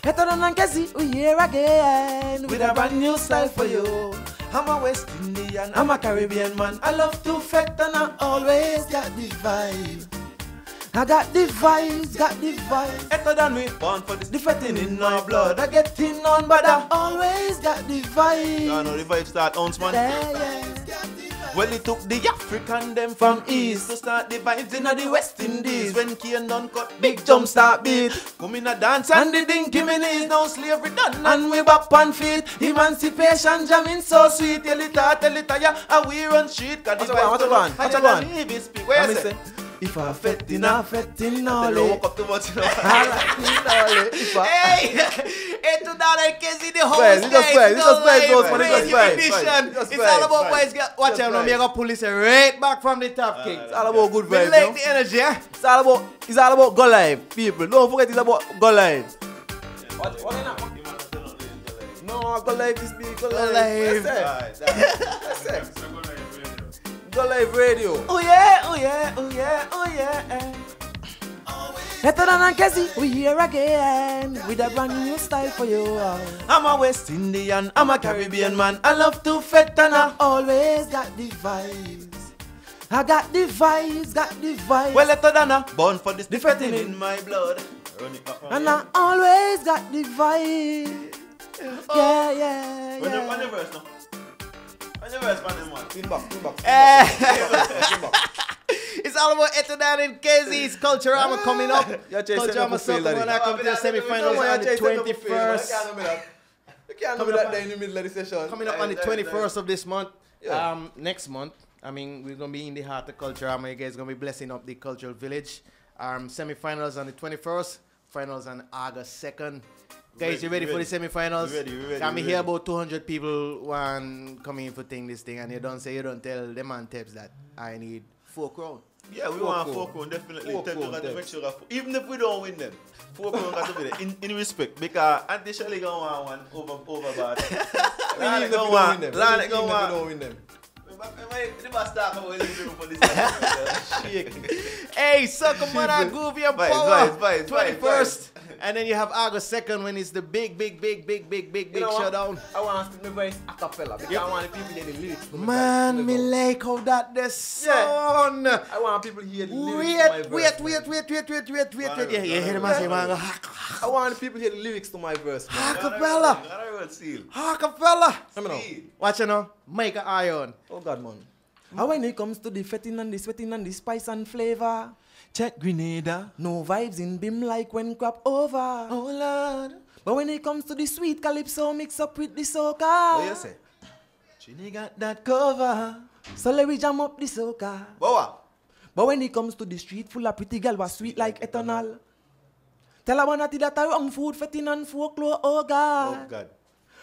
Etodan and Kezi, we here again with a brand new style for you. I'm a West Indian, I'm a Caribbean man. I love to fete and I always got the vibe. I got the vibes, got the vibes. Etodan we born for this. The fetting in our blood, I get in on, but I always got the vibe. You know the vibe start ounce, man. Yeah. Well, it took the African them from east to start the vibes in the West Indies. When Kane done cut Big jump start beat. come in a dance And the dinky minis, now slavery done. And we back on feet. Emancipation jamming so sweet. tell it, yeah, and we run street. Cause the What's vibes the one? higher What's the than one? the Ibis speak. Where Let you me say? say, if I fetting, I fetting They all don't it. walk up too much, you know. I like it all it. If I Hey! Etodan and Kezi, the whole Spread, you just spread, you just spread those, man, you radio just spread, edition. spread, you just It's all spread, about spread. boys. Watch Just out now, me spread. gonna pull this right back from the top, king. It's all about good We vibes, like no? the energy, eh? It's all about Go Live, people. Don't forget it's about Go Live. No, Go Live is big. Go Live. Live. That's it. Go Live Radio. Oh yeah, oh yeah, oh yeah, oh yeah. Etodan and Kezi, we here again with a brand new style for you. I'm a West Indian, I'm a Caribbean man. I love to fete and I Always got the vibes. I got the vibes, got the vibes. well Etodan, born for this, the fetting in my blood. Run it back, And I always got the vibe. Yeah. On the verse, no. On the verse, man, man. Spin back. It's all about Etodan and KZ's Culturama coming up. You're chasing Culturama up a fail, Soccer when I come to the semi-finals on the 21st. You can't do that there in the middle of the session. Coming up on the 21st of this month. Next month, I mean, we're going to be in the heart of Culturama. You guys going to be blessing up the cultural village. Semi-finals on the 21st. Finals on August 2nd. Guys, you ready for the semi-finals? We ready. Can we hear about 200 people come in for this thing, and you don't tell them and Tebs that I need 4 crowns. Yeah, we want 4 crowns, definitely. Tebs got to make sure even if we don't win them, 4 crowns got to be there. In respect, because Auntie Shirley going to want one over bad. Even if we don't win them. Hey, Soccer Mother, Groovy and Power, 21st. And then you have August 2nd when it's the big showdown. I want to speak my voice a cappella because I want people to hear the lyrics. Man, me like how that the sound. I want people to hear the lyrics. Wait. Yeah, you hear the man say, man, I want people to hear the lyrics to my verse. Acapella. Watch it now. Make an eye on. Oh God, man. And when it comes to the fetting and the sweating and the spice and flavor, check Grenada. No vibes in Bim like when crap over. Oh Lord. But when it comes to the sweet calypso mix up with the soca. What you say? Trini got that cover. So let me jam up the soca. Boa. But when it comes to the street full of pretty girl was sweet like ethanol. Tell her one that I wrong food, fetting and folklore, oh God. Oh God.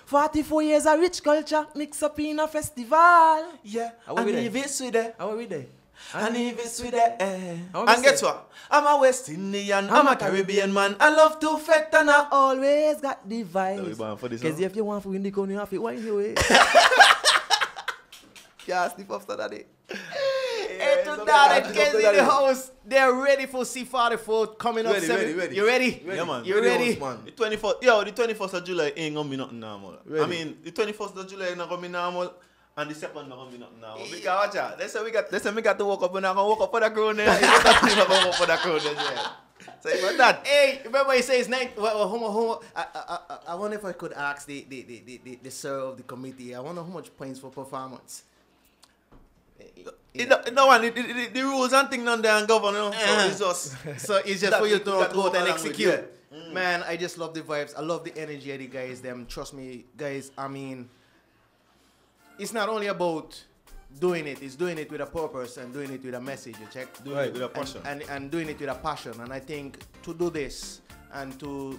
44 years of rich culture mix up in a festival. Yeah, and if it's with it, how are we there? And if it's with it, and guess what? I'm a West Indian, I'm a Caribbean man. I love to fet and I always got the vibes. Because if you want to win the corner, you have to wind your way. Yeah, Steve after that day. Hey, to that and Kenzie in the house. They're ready for C44 coming up. Ready. You ready? Yeah, man. You ready? The 21st of July ain't gonna be nothing normal. I mean, the 21st of July ain't not gonna be normal, and the 2nd not gonna be nothing normal. Because watch out. They say we got to walk up, we're not gonna walk up for the crown there. We're not gonna walk up for the crown there. Say about that. Hey, remember he says I wonder if I could ask the sir of the committee. I wonder how much points for performance. The rules and things on there and governor. So it's just for you to go out and execute. Man, I just love the vibes. I love the energy of the guys. Them, trust me, guys. I mean, it's not only about doing it. It's doing it with a purpose and doing it with a message. You check. Doing it with a passion. And doing it with a passion. And I think to do this and to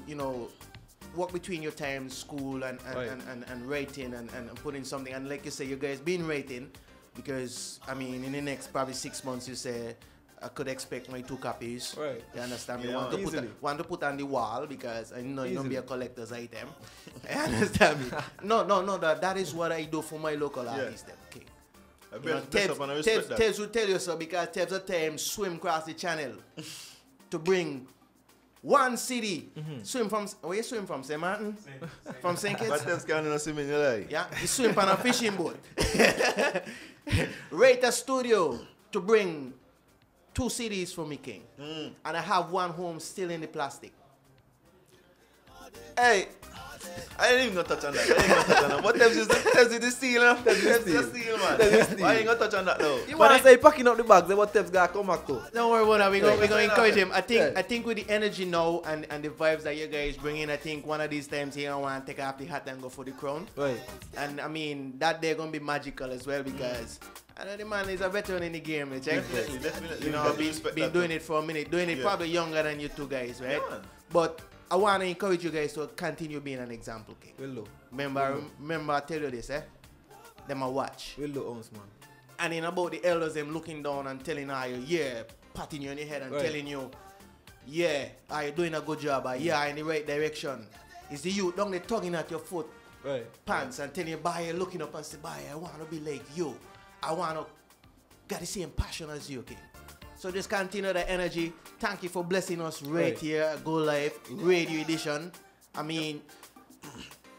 work between your time, school and writing and putting something. And like you say, you guys been writing. Because, I mean, in the next probably 6 months, you say, I could expect my 2 copies. Right. You understand me? Yeah, want to put on the wall because I know you don't be a collector's item. You understand me? No, that is what I do for my local artists. Okay. Tebs will tell you so because Tebs at times swim across the channel to bring one city. Swim from, where you swim from? St. Martin? From St. Kitts? But Tebs can't swim in your life. Yeah, you swim on a fishing boat. Rate a studio to bring 2 CDs for me, King. And I have 1 home still in the plastic. Hey, I ain't even gonna touch on that. But Tebs is the steel, man. Tebs is the steel, man. I ain't gonna touch on that, though. But I say packing up the bags, then what Tebs gotta come back to? Don't worry about that. We're gonna encourage him. I think with the energy now and the vibes that you guys bring in, I think one of these times he gonna want to take off the hat and go for the crown. Right. And I mean that day gonna be magical as well because I know the man is a veteran in the game. Definitely. You know, been doing it for a minute, probably younger than you 2 guys, right? Yeah. But I want to encourage you guys to continue being an example, King. Remember, I tell you this, them a watch. Man. And in about the elders, them looking down and telling you, patting you on the head and telling you, you're doing a good job, you're in the right direction. It's the youth down there tugging at your foot, pants, and telling you, you're looking up and say, I want to be like you. I want to got the same passion as you, King. So just continue the energy. Thank you for blessing us right here at Go Live Radio Edition. I mean,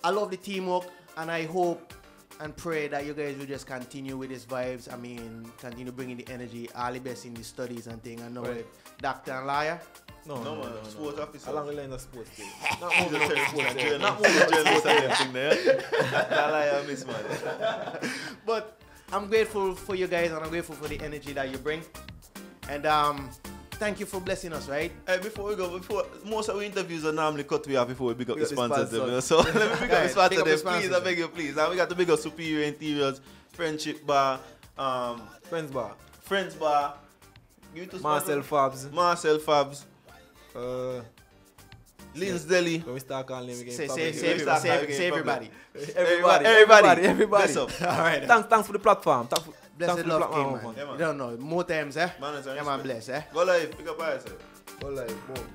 I love the teamwork and I hope and pray that you guys will just continue with these vibes. I mean, continue bringing the energy, all the best in the studies and things. I know Dr. and Liar. No, sports officer. Along the line of sports thing. Not moving journalist and everything there. Dr. Liar miss, man. But I'm grateful for you guys and I'm grateful for the energy that you bring. And thank you for blessing us, right? Hey, before we go, most of our interviews are normally cut we off before we big up Big the up the sponsors. Them, sponsors. you know? So let me big up the Right, sponsors. big up the Them, sponsors. please, I beg you, please. And we got the big up Superior Interiors, Friendship Bar, Friends bar. Friends Bar, you to Marcel sponsor? Fabs. Marcel Fabs, Lynn's Deli. When we start calling him again. Say public. everybody. Everybody. Everybody. Bless up. All right. Thanks for the platform. Thanks Blessed for the love platform. King, man. Yeah, man. You don't know. More times, eh? Man, it's a Yeah, man, respect. bless, eh? Go live, pick up by yourself. Go live, boom.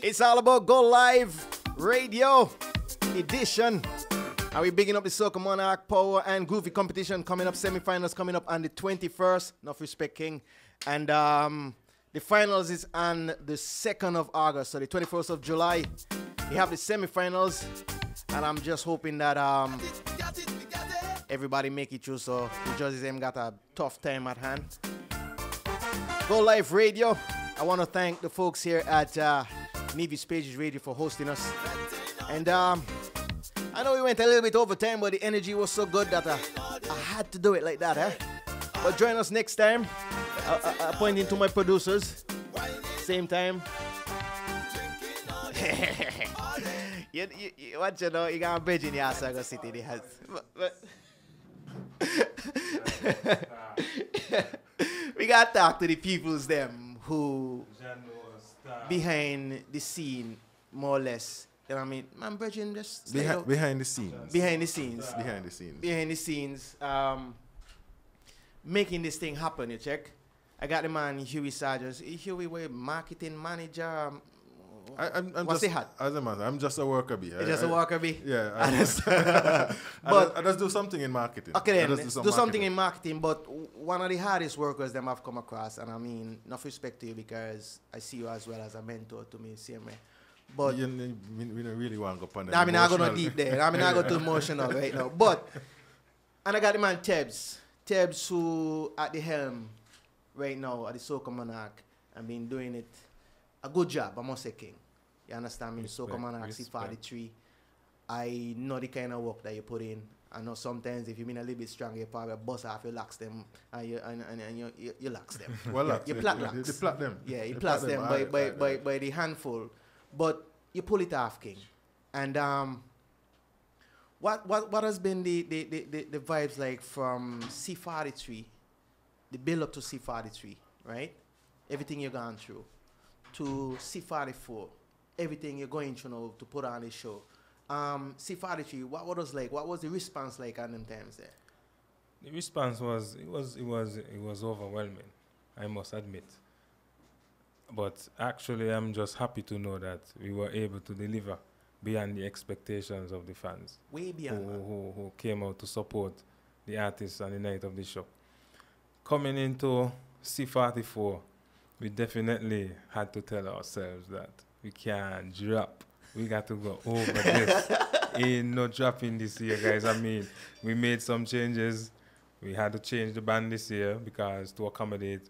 It's all about Go Live Radio edition. And we bigging up the Soca Monarch Power and Groovy competition coming up, semi-finals coming up on the 21st. Enough respect, King. And the finals is on the 2nd of August, so the 21st of July. We have the semi-finals, and I'm just hoping that everybody make it through, so the judges them got a tough time at hand. Go Live Radio. I want to thank the folks here at Nevis Pages Radio for hosting us. And I know we went a little bit over time, but the energy was so good that I had to do it like that, eh? But join us next time. Pointing to my producers. Same time. What you know, you got a bridge in your house, I go sit in the house. We got to talk to the peoples them who behind the scene, more or less. You know what I mean? Man, Bridget, just stay out. Behind the scenes. Behind the scenes. Behind the scenes. Behind the scenes. Making this thing happen, you check. I got the man Huey Sargent. Huey, we marketing manager. I'm what's just, the hat? As a man, I'm just a worker bee. You're just a worker bee? Yeah. But I just do something in marketing. Okay then, I just do something in marketing, but one of the hardest workers them I've come across, and I mean, enough respect to you because I see you as well as a mentor to me, same way. But we don't really want to go on I mean, I go no deep there. I mean, I go too emotional right now. But, and I got the man Tebbs. Tebbs who at the helm right now at the Soca Monarch and been doing it a good job, I must say, King. You understand me? Soca Monarch C43. I know the kind of work that you put in. I know sometimes if you've been a little bit stronger, you probably bust off your locks them and you locks them. Well, you plat locks. You plat them. Yeah, you plat them by the handful. But you pull it off, King. And what has been the vibes like from C43, the build up to C43, right? Everything you've gone through, to C44, everything you're going through now to put on this show. C43, what was like? What was the response like on them times there? The response was overwhelming, I must admit. But actually, I'm just happy to know that we were able to deliver beyond the expectations of the fans. Way beyond. Who came out to support the artists on the night of the show. Coming into C44, we definitely had to tell ourselves that we can't drop. We got to go over this. Ain't no dropping this year, guys. I mean, we made some changes. We had to change the band this year because to accommodate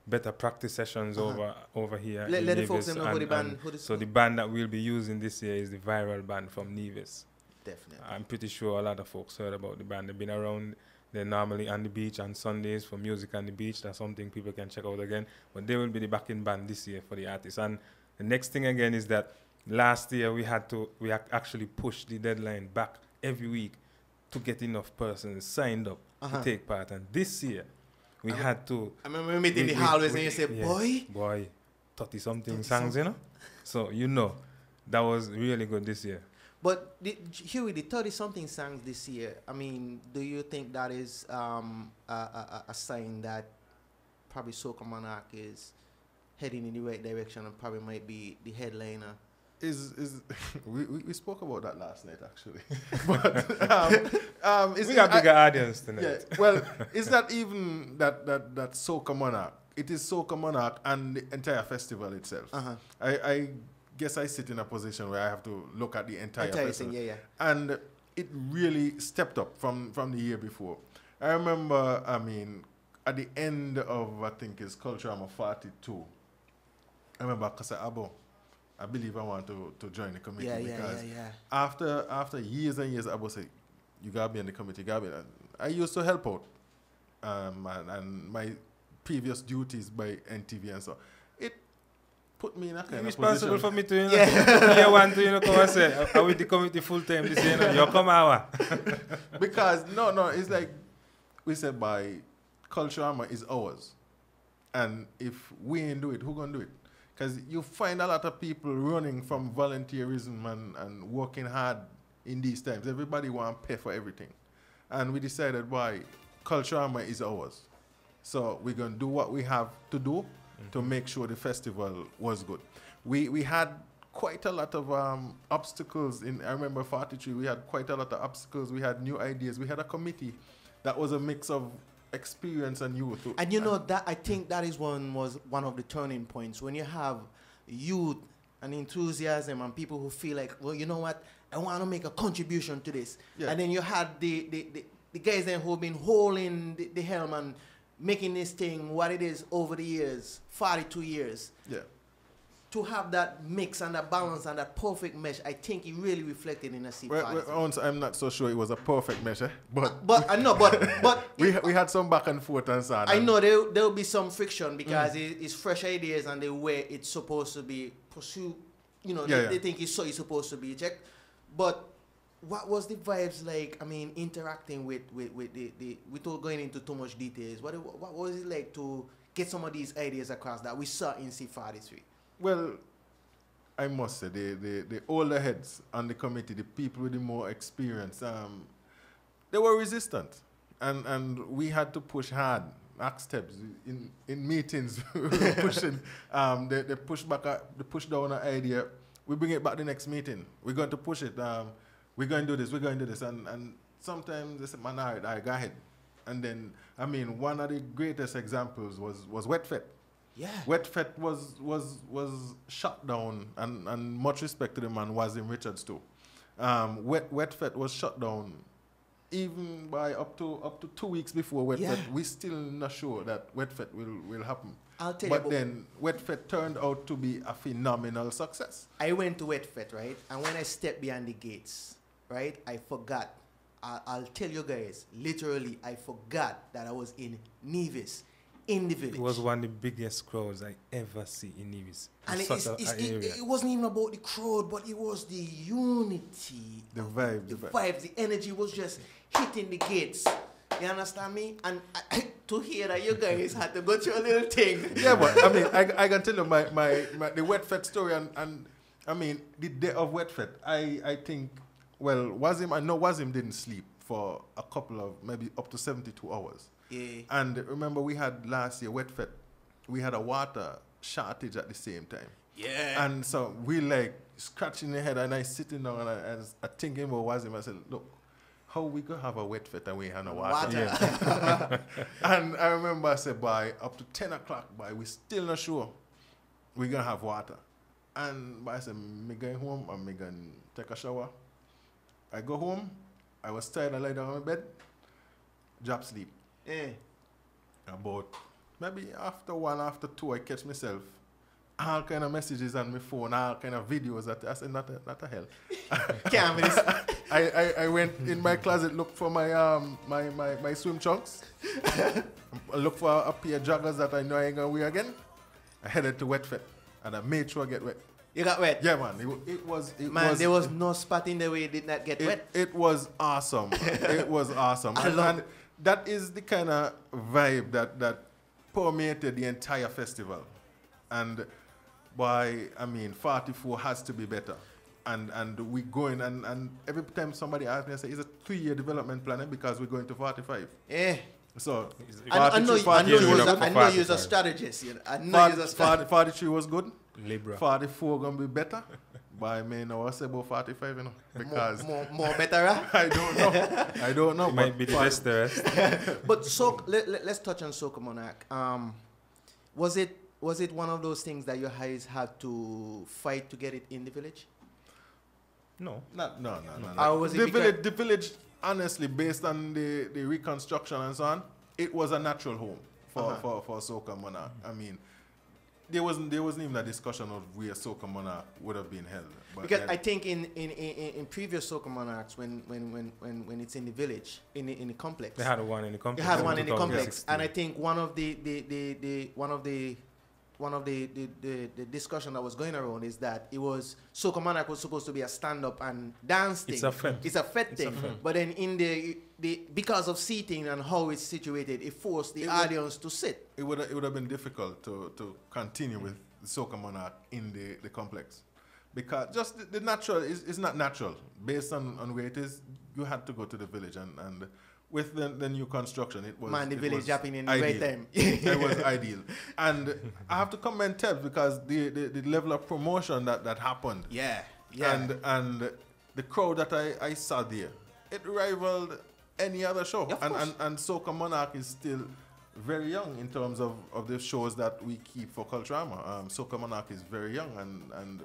better practice sessions over here. Let the folks know who the band. So the band that we'll be using this year is the Viral Band from Nevis. Definitely. I'm pretty sure a lot of folks heard about the band. They've been around. They're normally on the beach on Sundays for music on the beach. That's something people can check out again. But they will be the backing band this year for the artists. And the next thing again is that last year we actually pushed the deadline back every week to get enough persons signed up to take part. And this year we had to. I remember meeting the hallways and you said, boy, 30-something songs, you know. So that was really good this year. But Huey, the 30-something songs this year, I mean, do you think that is a sign that probably Soca Monarch is heading in the right direction and probably might be the headliner? We spoke about that last night actually. But we got bigger audience tonight. Yeah, well, it's not even that Soca Monarch. It is Soca Monarch and the entire festival itself. I guess I sit in a position where I have to look at the entire festival. Thing, yeah. And it really stepped up from the year before. I remember, I mean, at the end of, I think it's Culturama 42, I remember Kasa Abo, I believe I want to join the committee because after years and years, Abo said, you got to be in the committee, you got to be. I used to help out and my previous duties by NTV and so, it put me in a kind of responsible position. for me to, you know, you want to, you know, come and say, I with the committee full time this year, you know, you come hour. Because, no, it's like we said by Culture Armor is ours. And if we ain't do it, who gonna do it? Because you find a lot of people running from volunteerism and working hard in these times. Everybody want to pay for everything. And we decided, why, Culture Armor is ours. So we're going to do what we have to do to make sure the festival was good. We had quite a lot of obstacles. I remember 43, we had quite a lot of obstacles. We had new ideas. We had a committee that was a mix of experience and youth. And you know that I think that is was one of the turning points when you have youth and enthusiasm and people who feel like, well, you know what, I want to make a contribution to this. Yeah. And then you had the guys then who've been holding the helm and making this thing what it is over the years, 42 years. Yeah. To have that mix and that balance and that perfect mesh, I think it really reflected in a C. I'm not so sure it was a perfect mesh, but I know, but we had some back and forth and so on. I know there will be some friction because it's fresh ideas and the way it's supposed to be pursued. You know, they think it's supposed to be checked. But what was the vibes like? I mean, interacting with without going into too much details. What was it like to get some of these ideas across that we saw in C43? Well, I must say, the older heads on the committee, the people with the more experience, they were resistant. And we had to push hard, ask steps. In meetings, pushing, they push back, they push down an idea. We bring it back the next meeting. We're going to push it. We're going to do this, we're going to do this. And sometimes they say, man, all right, go ahead. And then, I mean, one of the greatest examples was Wet Fet. Yeah. Wet Fet was shut down, and much respect to the man, Wazim Richards too. Wet Fet was shut down even by up to 2 weeks before Wet Fet. We still not sure that Wet Fet will happen. I'll tell but then Wet Fet turned out to be a phenomenal success. I went to Wet Fet, right? And when I stepped behind the gates, right, I forgot. I'll tell you guys, literally, I forgot that I was in Nevis. In the village. It was one of the biggest crowds I ever see in Nevis. And it wasn't even about the crowd, but it was the unity. The vibe. The vibes, the energy was just hitting the gates. You understand me? And to hear that you guys had to go through a little thing. Yeah, but I mean, I can tell you the Wet Fet story, and I mean, the day of Wet Fet, I think, well, Wazim didn't sleep for a couple of, maybe up to 72 hours. Yeah. And remember, we had last year, Wet Fet, we had a water shortage at the same time. Yeah. And so we like scratching the head, and I sitting down and I thinking about Wazim. I said, look, how we could have a Wet Fet and we have no water? Yeah. And I remember I said, by up to 10 o'clock, we still not sure we're going to have water. And I said, me going home and me going to take a shower. I go home, I was tired, I lay down on my bed, drop sleep. Yeah. About maybe after 1, after 2, I catch myself. All kind of messages on my phone, all kind of videos. That I said, not a hell. I went in my closet, looked for my swim trunks. I looked for a pair of joggers that I know I ain't gonna wear again. I headed to Wet Fet, and I made sure I get wet. You got wet? Yeah, man. It was. There was no spot in the way it did not get wet. It was awesome. It was awesome. And that is the kind of vibe that permeated the entire festival. And I mean, 44 has to be better. And we going, and every time somebody asks me, I say, it's a 3-year development plan because we're going to 45. Yeah. So, I know you're a strategist. I know you're a strategist. 43 was good. Libra. 44 going to be better. But I may know what's about 45, you know, because more better, huh? I don't know. It might be the best the rest. But let's touch on Soca Monarch. Was it one of those things that your guys had to fight to get it in the village? No. No. The village, honestly, based on the reconstruction and so on, it was a natural home for Soca Monarch. I mean, there wasn't even a discussion of where Soca Monarch would have been held. Because then- I think in previous Soca Monarchs, when it's in the village, in the complex, They had one in the complex. They had one in the complex, 2016. and I think one of the discussion that was going around is that it was Soca Monarch was supposed to be a stand up and dance thing. It's a fete. It's a fete It's a thing. fete. But then in the because of seating and how it's situated, it forced the audience to sit. It would have been difficult to continue with the Soca Monarch in the complex, because just the natural is not natural based on where it is. You had to go to the village, and with the new construction, it was Man, the it village was jumping in the right ideal. time. It was ideal, and I have to commend Teb because the level of promotion that happened. Yeah. And the crowd that I saw there, it rivaled any other show. Of course. And Soca Monarch is still very young in terms of the shows that we keep for Culturama. Soca Monarch is very young, and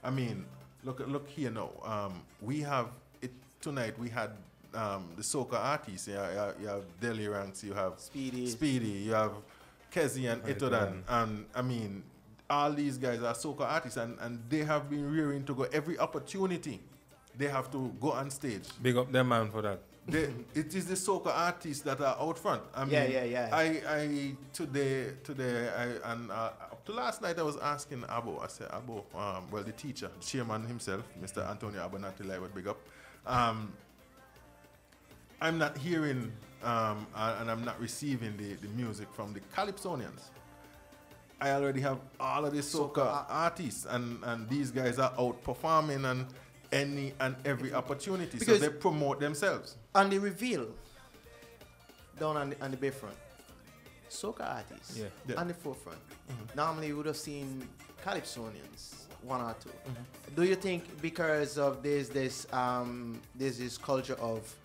I mean, look here now. We have it tonight. We had the Soca artists. You have Deli Ranks, you have Speedy, you have Kezi and Itodan, and I mean, all these guys are Soca artists, and they have been rearing to go every opportunity. They have to go on stage. Big up them man for that. It is the Soca artists that are out front. I mean, Yeah. I today, up to last night I was asking Abo. I said, Abo, well, the teacher, the chairman himself, Mr. Antonio Abonatili, I would big up. I'm not hearing and I'm not receiving the music from the Calypsonians. I already have all of the Soca artists, and these guys are out performing on any and every opportunity. Because so they promote themselves. On the reveal, down on the bayfront, Soca artists on the forefront. Normally you would have seen Calypsonians, one or two. Do you think because of there's this culture of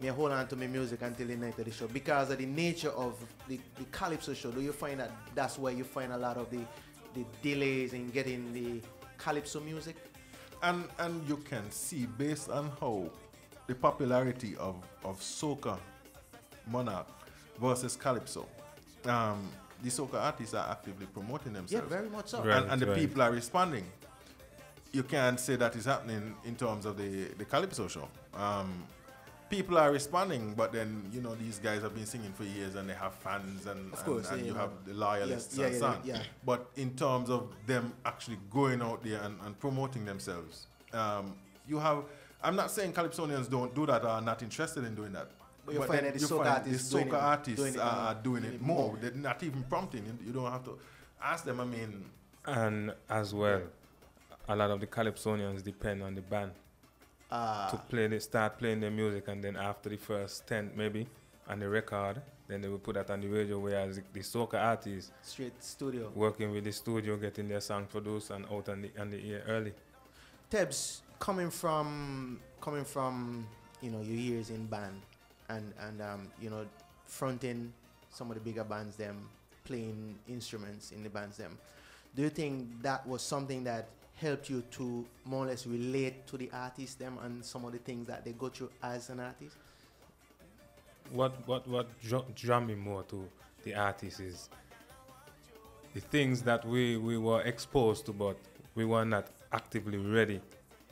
me hold on to my music until the night of the show, because of the nature of the Calypso show, do you find that that's where you find a lot of the delays in getting the Calypso music? And you can see, based on how the popularity of Soca Monarch versus Calypso, the Soca artists are actively promoting themselves. Yeah, very much so. And the people are responding. You can't say that is happening in terms of the Calypso show. People are responding, but then, you know, these guys have been singing for years and they have fans, and, of course, and you have the loyalists and so on. But in terms of them actually going out there and promoting themselves, you have, I'm not saying Calypsonians don't do that or are not interested in doing that. But you find that the Soca artists are doing it more. They're not even prompting. You don't have to ask them, I mean. And as well, a lot of the Calypsonians depend on the band to start playing their music, and then after the first 10 maybe on the record, then they will put that on the radio, whereas the Soca artists straight studio, working with the studio, getting their song produced and out on the air early. Tebs, coming from you know your years in band and you know fronting some of the bigger bands, them playing instruments in the bands, them, do you think that was something that helped you to more or less relate to the artists, them, and some of the things that they go through as an artist? What drew me more to the artists is the things that we were exposed to, but we were not actively ready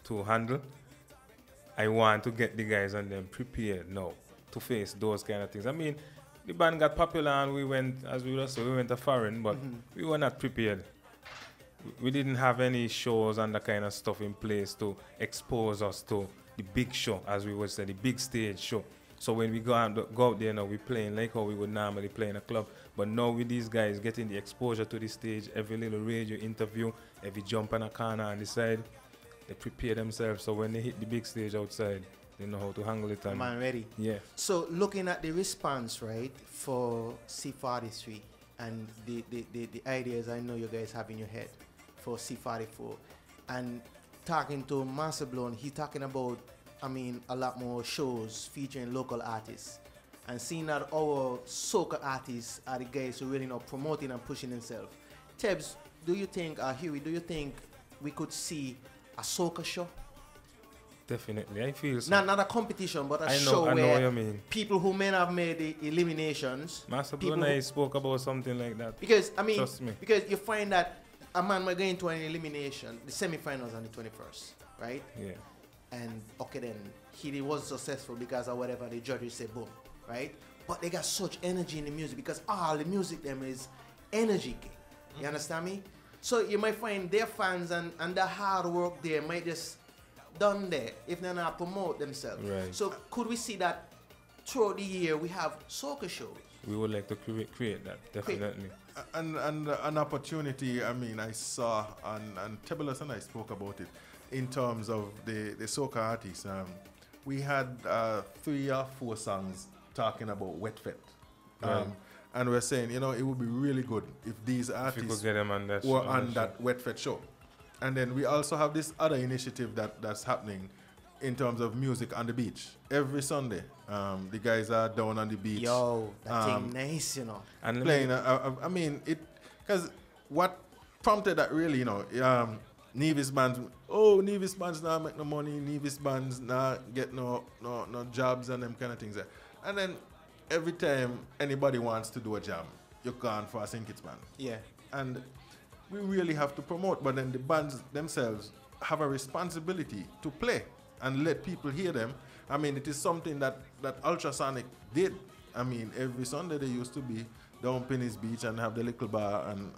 to handle. I want to get the guys and them prepared now to face those kind of things. I mean, the band got popular and we went, as we just said, we went to foreign, but we were not prepared. We didn't have any shows and that kind of stuff in place to expose us to the big show, as we would say, the big stage show. So when we go out there now, we're playing like how we would normally play in a club. But now with these guys getting the exposure to the stage, every little radio interview, every jump on a corner on the side, they prepare themselves. So when they hit the big stage outside, they know how to handle it. And man, ready. Yeah. So looking at the response, right, for C43 and the ideas I know you guys have in your head for C44, and talking to Master Blown, he talking about, I mean, a lot more shows featuring local artists, and seeing that our Soca artists are the guys who really know promoting and pushing themselves. Tebs, do you think, Huey, do you think we could see a Soca show? Definitely, I feel so. Not a competition, but a show where what you mean. People who may have made the eliminations. Master Bluna spoke about something like that. Because, I mean, trust me. because you find that a man we're going to an elimination, the semi-finals on the 21st, right? Yeah. And okay, then he was successful because of whatever the judges say, boom, right? But they got such energy in the music because all the music them is energy. You understand me? So you might find their fans and the hard work there might just done there if they're not promote themselves. Right. So could we see that throughout the year we have soca shows? We would like to create that, definitely. And an opportunity, I mean, I saw, and Tebulous and I spoke about it, in terms of the soca artists. We had 3 or 4 songs talking about Wet Fet. Right. And we're saying, you know, it would be really good if these artists could get them on that were show, on that Wet Fet show. And then we also have this other initiative that's happening in terms of music on the beach. Every Sunday, the guys are down on the beach. Yo, that thing nice, you know. And playing, I mean, it, because what prompted that really, you know, Nevis bands, Nevis bands not make no money, Nevis bands not get no jobs and them kind of things. And then every time anybody wants to do a jam, you're gone for a Sinkits band. Yeah. And we really have to promote, but then the bands themselves have a responsibility to play and let people hear them. I mean, it is something that Ultrasonic did. I mean, every Sunday they used to be down Penny's Beach and have the little bar and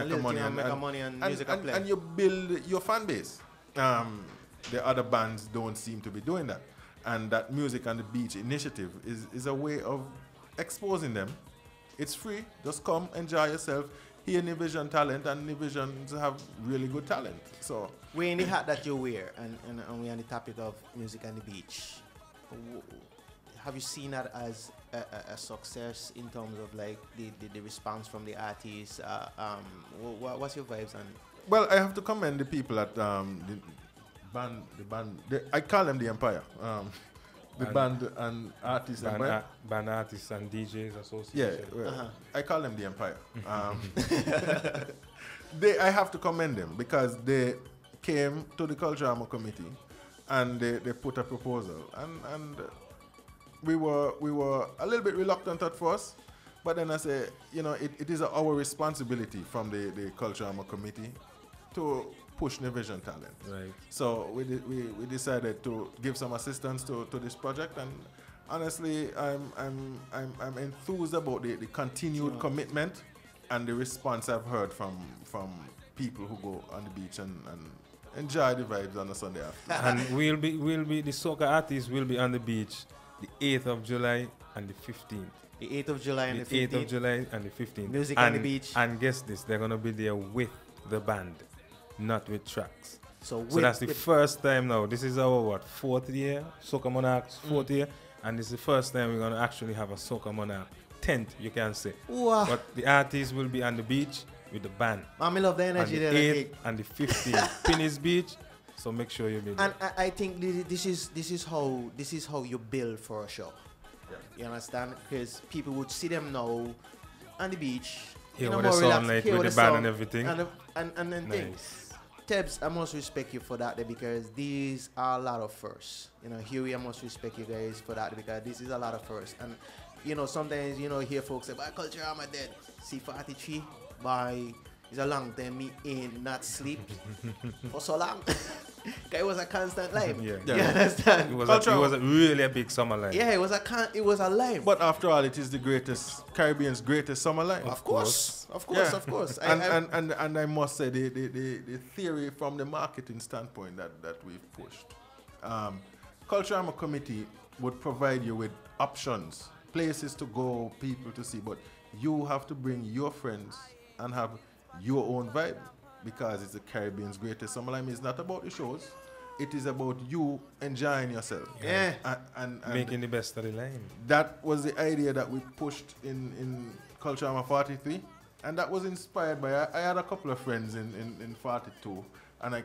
make money and music play. And you build your fan base. The other bands don't seem to be doing that. And that Music on the Beach initiative is a way of exposing them. It's free. Just come, enjoy yourself. Hear Nivision talent, and Nivisions have really good talent. So we're in the hat that you wear, and we're on the topic of Music on the Beach. Have you seen that as a success in terms of like the response from the artists? What's your vibes on? Well, I have to commend the people at the band. I call them the Empire. The band and artists. Band artists and DJs association. Yeah, well, I call them the Empire. I have to commend them because they came to the Culture Committee and they put a proposal, and we were a little bit reluctant at first, but then I say, you know, it is our responsibility from the Culture Committee to push Nivision talent. Right. So we decided to give some assistance to this project, and honestly, I'm enthused about the continued commitment and the response I've heard from people who go on the beach and enjoy the vibes on a Sunday afternoon. And we'll be the soca artists will be on the beach the 8th of July and the 15th. The 8th of July and the 15th. 8th of July and the 15th. Music on the beach. And guess this, they're gonna be there with the band, not with tracks. So that's the first time now. This is our 4th year, Soca Monarchs 4th year, and this is the first time we're gonna actually have a Soca Monarch 10th, you can say. Wow. But the artists will be on the beach with the band. I love the energy on there. The 8th and the 15th, Penny's Beach. So make sure you be there. And I think this is how you build for a show. Yeah. You understand? Because people would see them now on the beach. Hear what they sound like with the band and everything. And then nice. things. Tebs, I must respect you for that because these are a lot of firsts. You know, Huey, I must respect you guys for that because this is a lot of firsts. And you know, sometimes you hear folks say, "By culture, I'm dead." C43 by. It's a long time me ain't not sleep for so long. It was a constant life. Yeah. You understand? It was a really a big summer life. Yeah, it was a life. But after all, it is the Caribbean's greatest summer life. Of course. And I must say the theory from the marketing standpoint that we've pushed. Culture Committee would provide you with options, places to go, people to see, but you have to bring your friends and have your own vibe because it's the Caribbean's greatest summer life. It's not about the shows. It is about you enjoying yourself. Yeah. And making the best of the line. That was the idea that we pushed in Culture 43. And that was inspired by, I had a couple of friends in 42. And I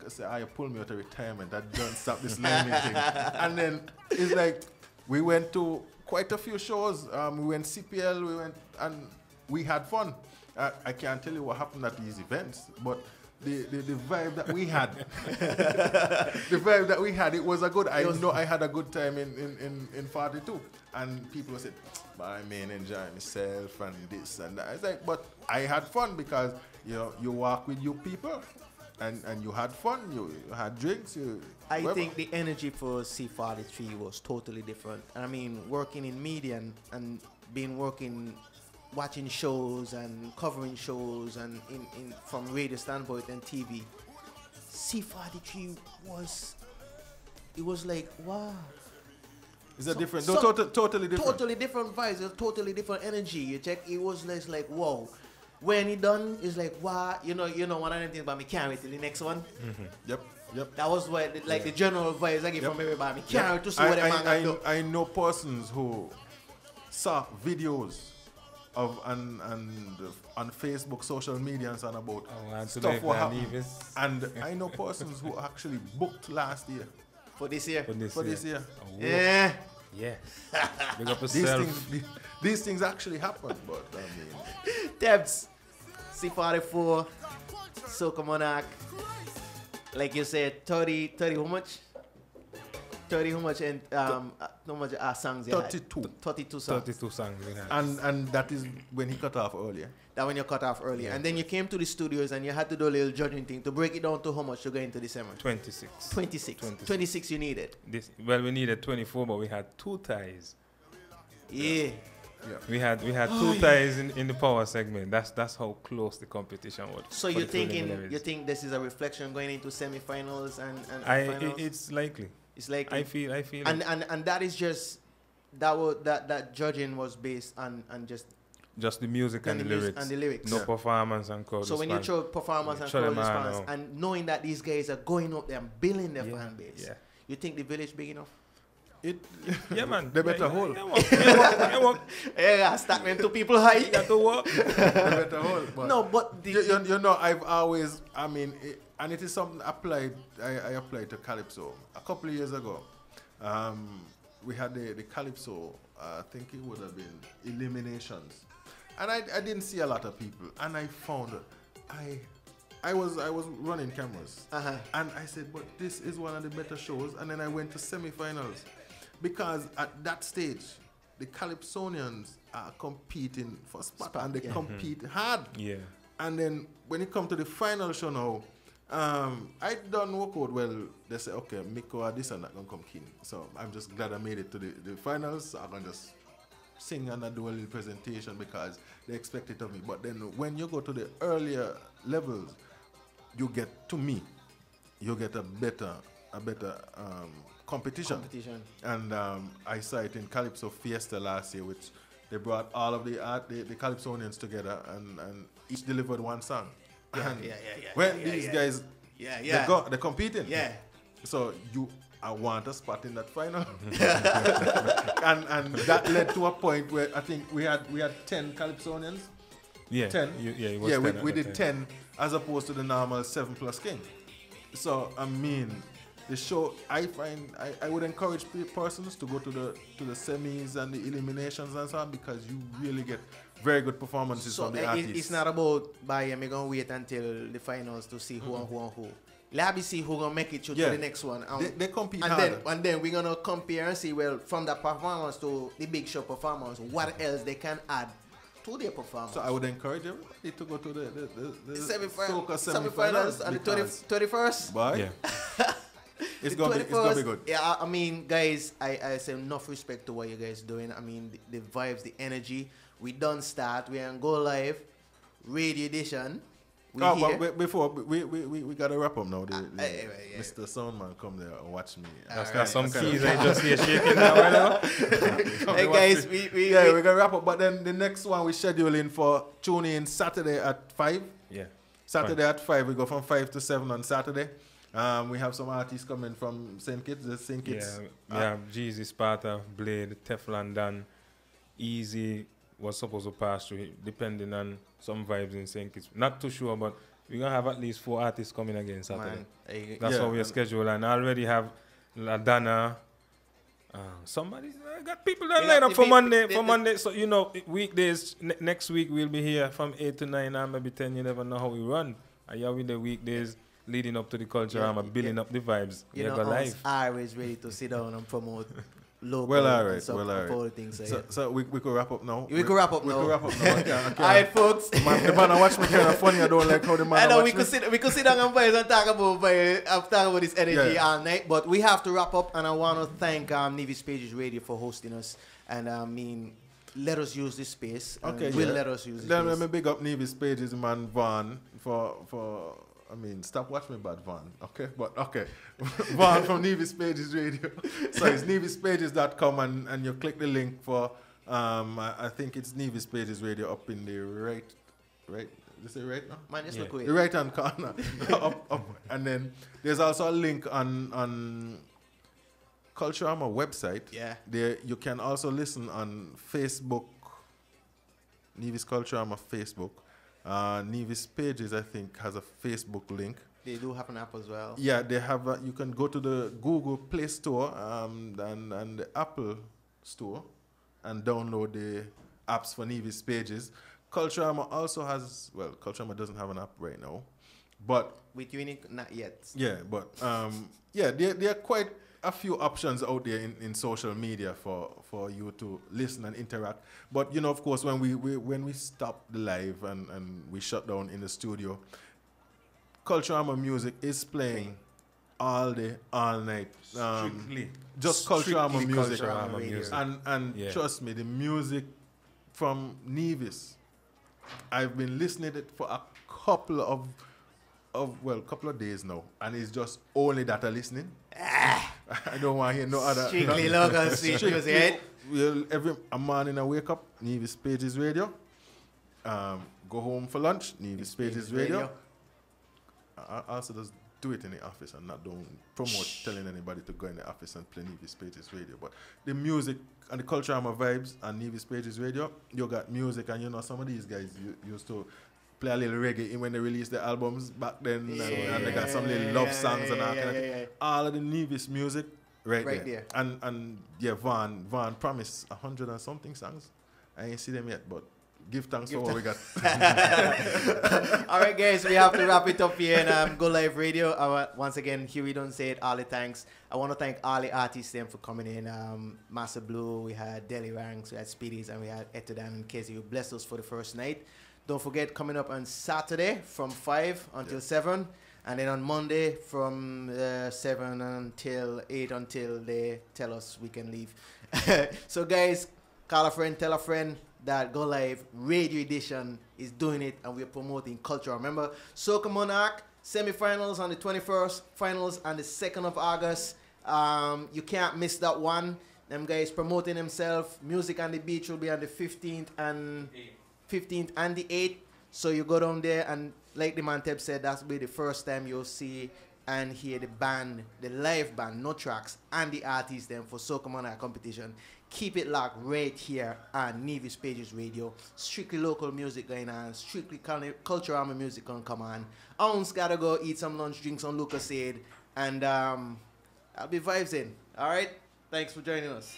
said, I pull me out of retirement. I don't stop this naming thing. And then it's like, we went to quite a few shows. We went CPL, and we had fun. I can't tell you what happened at these events, but the vibe that we had, it was a good. I know I had a good time in 42, and people said, "I may enjoy myself and this and that." I was like, but I had fun because you walk with your people, and you had fun, you had drinks. I whatever. think the energy for C43 was totally different. I mean, working in media and watching shows and covering shows and in from radio standpoint and TV, C43 was like, wow. It's a different, totally different. Totally different vibes, a totally different energy. You check, it was less like, wow. When it done, it's like, wow, you know one of them things, but me can't wait till the next one. Yep. That was what, the general vibes I get from everybody. Me can't wait to see what them man do. I know persons who saw videos of and on Facebook, social media, and so on about stuff what happened. And I know persons who actually booked last year. For this year. For this year. Oh, yeah. Yeah. Big up yourself. These things actually happen, but I mean. Debs, C44, Soca Monarch. Like you said, 30 how much? 30 how much and how much songs you 32. had? 32 songs. 32 songs we had. And that is when he cut off earlier. That when you cut off earlier. Yeah. And then you came to the studios and you had to do a little judging thing to break it down to how much to go into December. 26. 26 you needed. We needed 24, but we had 2 ties. Yeah. We had 2 ties in the power segment. That's how close the competition was. So you think this is a reflection going into semi-finals and finals? It's likely. It's likely. I feel and that is just that judging was based on just the music and the lyrics. No performance and crowd response. So when you show performance and crowd response and knowing that these guys are going up there and building their fan base, you think the village big enough? Yeah, man. They better hold. Yeah, stack them 2 people high. You got to work. They better hold. But no, but you know, I've always, I mean, and it is something I applied to Calypso a couple of years ago. We had the Calypso, I think it would have been eliminations. And I didn't see a lot of people, and I found I was running cameras, and I said, but this is one of the better shows. And then I went to semi-finals, because at that stage, the Calypsonians are competing for spot, and they compete hard. Yeah. And then when it comes to the final show now, I done work out well. They say, okay, Miko or this and that gonna come keen. So I'm just glad I made it to the finals. So I can just sing and I do a little presentation because they expect it of me. But then when you go to the earlier levels, you get a better competition. And I saw it in Calypso Fiesta last year, which they brought all of the Calypsonians together and each delivered one song. When these guys, they're competing. Yeah. So I want a spot in that final. and that led to a point where I think we had 10 Calypsonians. Yeah. 10. We did 10 as opposed to the normal 7 plus king. So I mean, the show, I find I would encourage persons to go to the semis and the eliminations and so on, because you really get very good performances from the artists. It's not about I'm gonna wait until the finals to see who and who. Let me see who gonna make it to the next one. They compete and harder. then we're gonna compare and see, well, from the performance to the big show performance, what else they can add to their performance. So I would encourage everybody to go to the semi-finals and the 21st. Bye. Yeah. It's gonna be good. Yeah, I mean, guys, I say enough respect to what you guys doing. I mean, the vibes, the energy. We done start. We can go live. Radio edition. But before we gotta wrap up now. Mr. Soundman come there and watch me. That's got some keys I just hear shaking now right now. Hey guys, we're gonna wrap up. But then the next one we scheduling for tune in Saturday at 5. Yeah. Saturday at 5. We go from 5 to 7 on Saturday. We have some artists coming from St. Kitts. Yeah, we have Jeezy, Sparta, Blade, Teflon Dan, Easy was supposed to pass through, depending on some vibes in St. Kitts. Not too sure, but we're going to have at least 4 artists coming again Saturday. That's how we're scheduled. And I already have LaDonna. Somebody got people that line up for Monday. So, you know, weekdays, next week we'll be here from 8 to 9 or maybe 10. You never know how we run. And you're with the weekdays leading up to the culture, building up the vibes. You know, I was always ready to sit down and promote local. Well, all and right. stuff, Well, all and all right. things, So we could wrap up now. We could wrap up now. We could wrap up now. Okay, All right, folks. Man, the man I watch me kind of funny. I don't like how the man I know watch we could sit down and vibes and talk about this energy Yeah. all night, but we have to wrap up. And I want to thank Nevis Pages Radio for hosting us. And I mean, let us use this space. Okay, will yeah. let us use this Then space. let me big up Nevis Pages, man, Vaughn, for I mean, stop watching me bad, Vaughn, okay? But, okay. Vaughn from Nevis Pages Radio. So it's nevispages.com, and you click the link for, I think it's Nevis Pages Radio up in the right? Is it right now? Man, just look away. The right-hand corner. up. And then there's also a link on Culturama website. Yeah. There you can also listen on Facebook, Nevis Culturama Facebook. Nevis Pages, I think, has a Facebook link. They do have an app as well. Yeah, they have. You can go to the Google Play Store and the Apple Store and download the apps for Nevis Pages. Culturama also has. Well, Culturama doesn't have an app right now, but With Unique, not yet. yeah, but yeah, there are quite a few options out there in social media for you to listen and interact. But you know, of course, when we stop the live and we shut down in the studio, Culturama music is playing all day, all night. Strictly. Just Strictly Culturama music. Culturama music. And Yeah. trust me, the music from Nevis, I've been listening to it for a couple of days now, and it's just only that I'm listening. I don't want to hear no other. Strictly local sweet music, right? Well, every a morning I wake up, Nevis Pages Radio. Go home for lunch, Nevis Pages Radio. I also just do it in the office and don't promote telling anybody to go in the office and play Nevis Pages Radio. But the music and the Culturama vibes and Nevis Pages Radio, you got music, and you know some of these guys used to play a little reggae when they released the albums back then, and they got some little love songs and all kind of thing. All of the Nevis music right there. And yeah, Vaughn promised 100 and something songs. I ain't see them yet, but give thanks for what we got. All right, guys, we have to wrap it up here in Go Live Radio. Once again, here we don't say it, all the thanks. I want to thank all the artists them for coming in. Master Blue, we had Deli Ranks, we had Speedies, and we had Etodan and Casey, who blessed us for the first night. Don't forget, coming up on Saturday from 5 until 7. And then on Monday from 7 until 8 until they tell us we can leave. So, guys, call a friend, tell a friend that Go Live Radio Edition is doing it, and we're promoting culture. Remember, Soca Monarch, semi-finals on the 21st, finals on the 2nd of August. You can't miss that one. Them guys promoting themselves. Music on the Beach will be on the 15th and the 8th. So you go down there, and like the man Teb said, that's be the first time you'll see and hear the band, the live band, no tracks, and the artists them for Soca Monarch competition. Keep it locked right here on Nevis Pages Radio. Strictly local music going on. Strictly Culturama music gonna come on. Ounce gotta go eat some lunch, drink some Lucasade, and I'll be vibes in. All right? Thanks for joining us.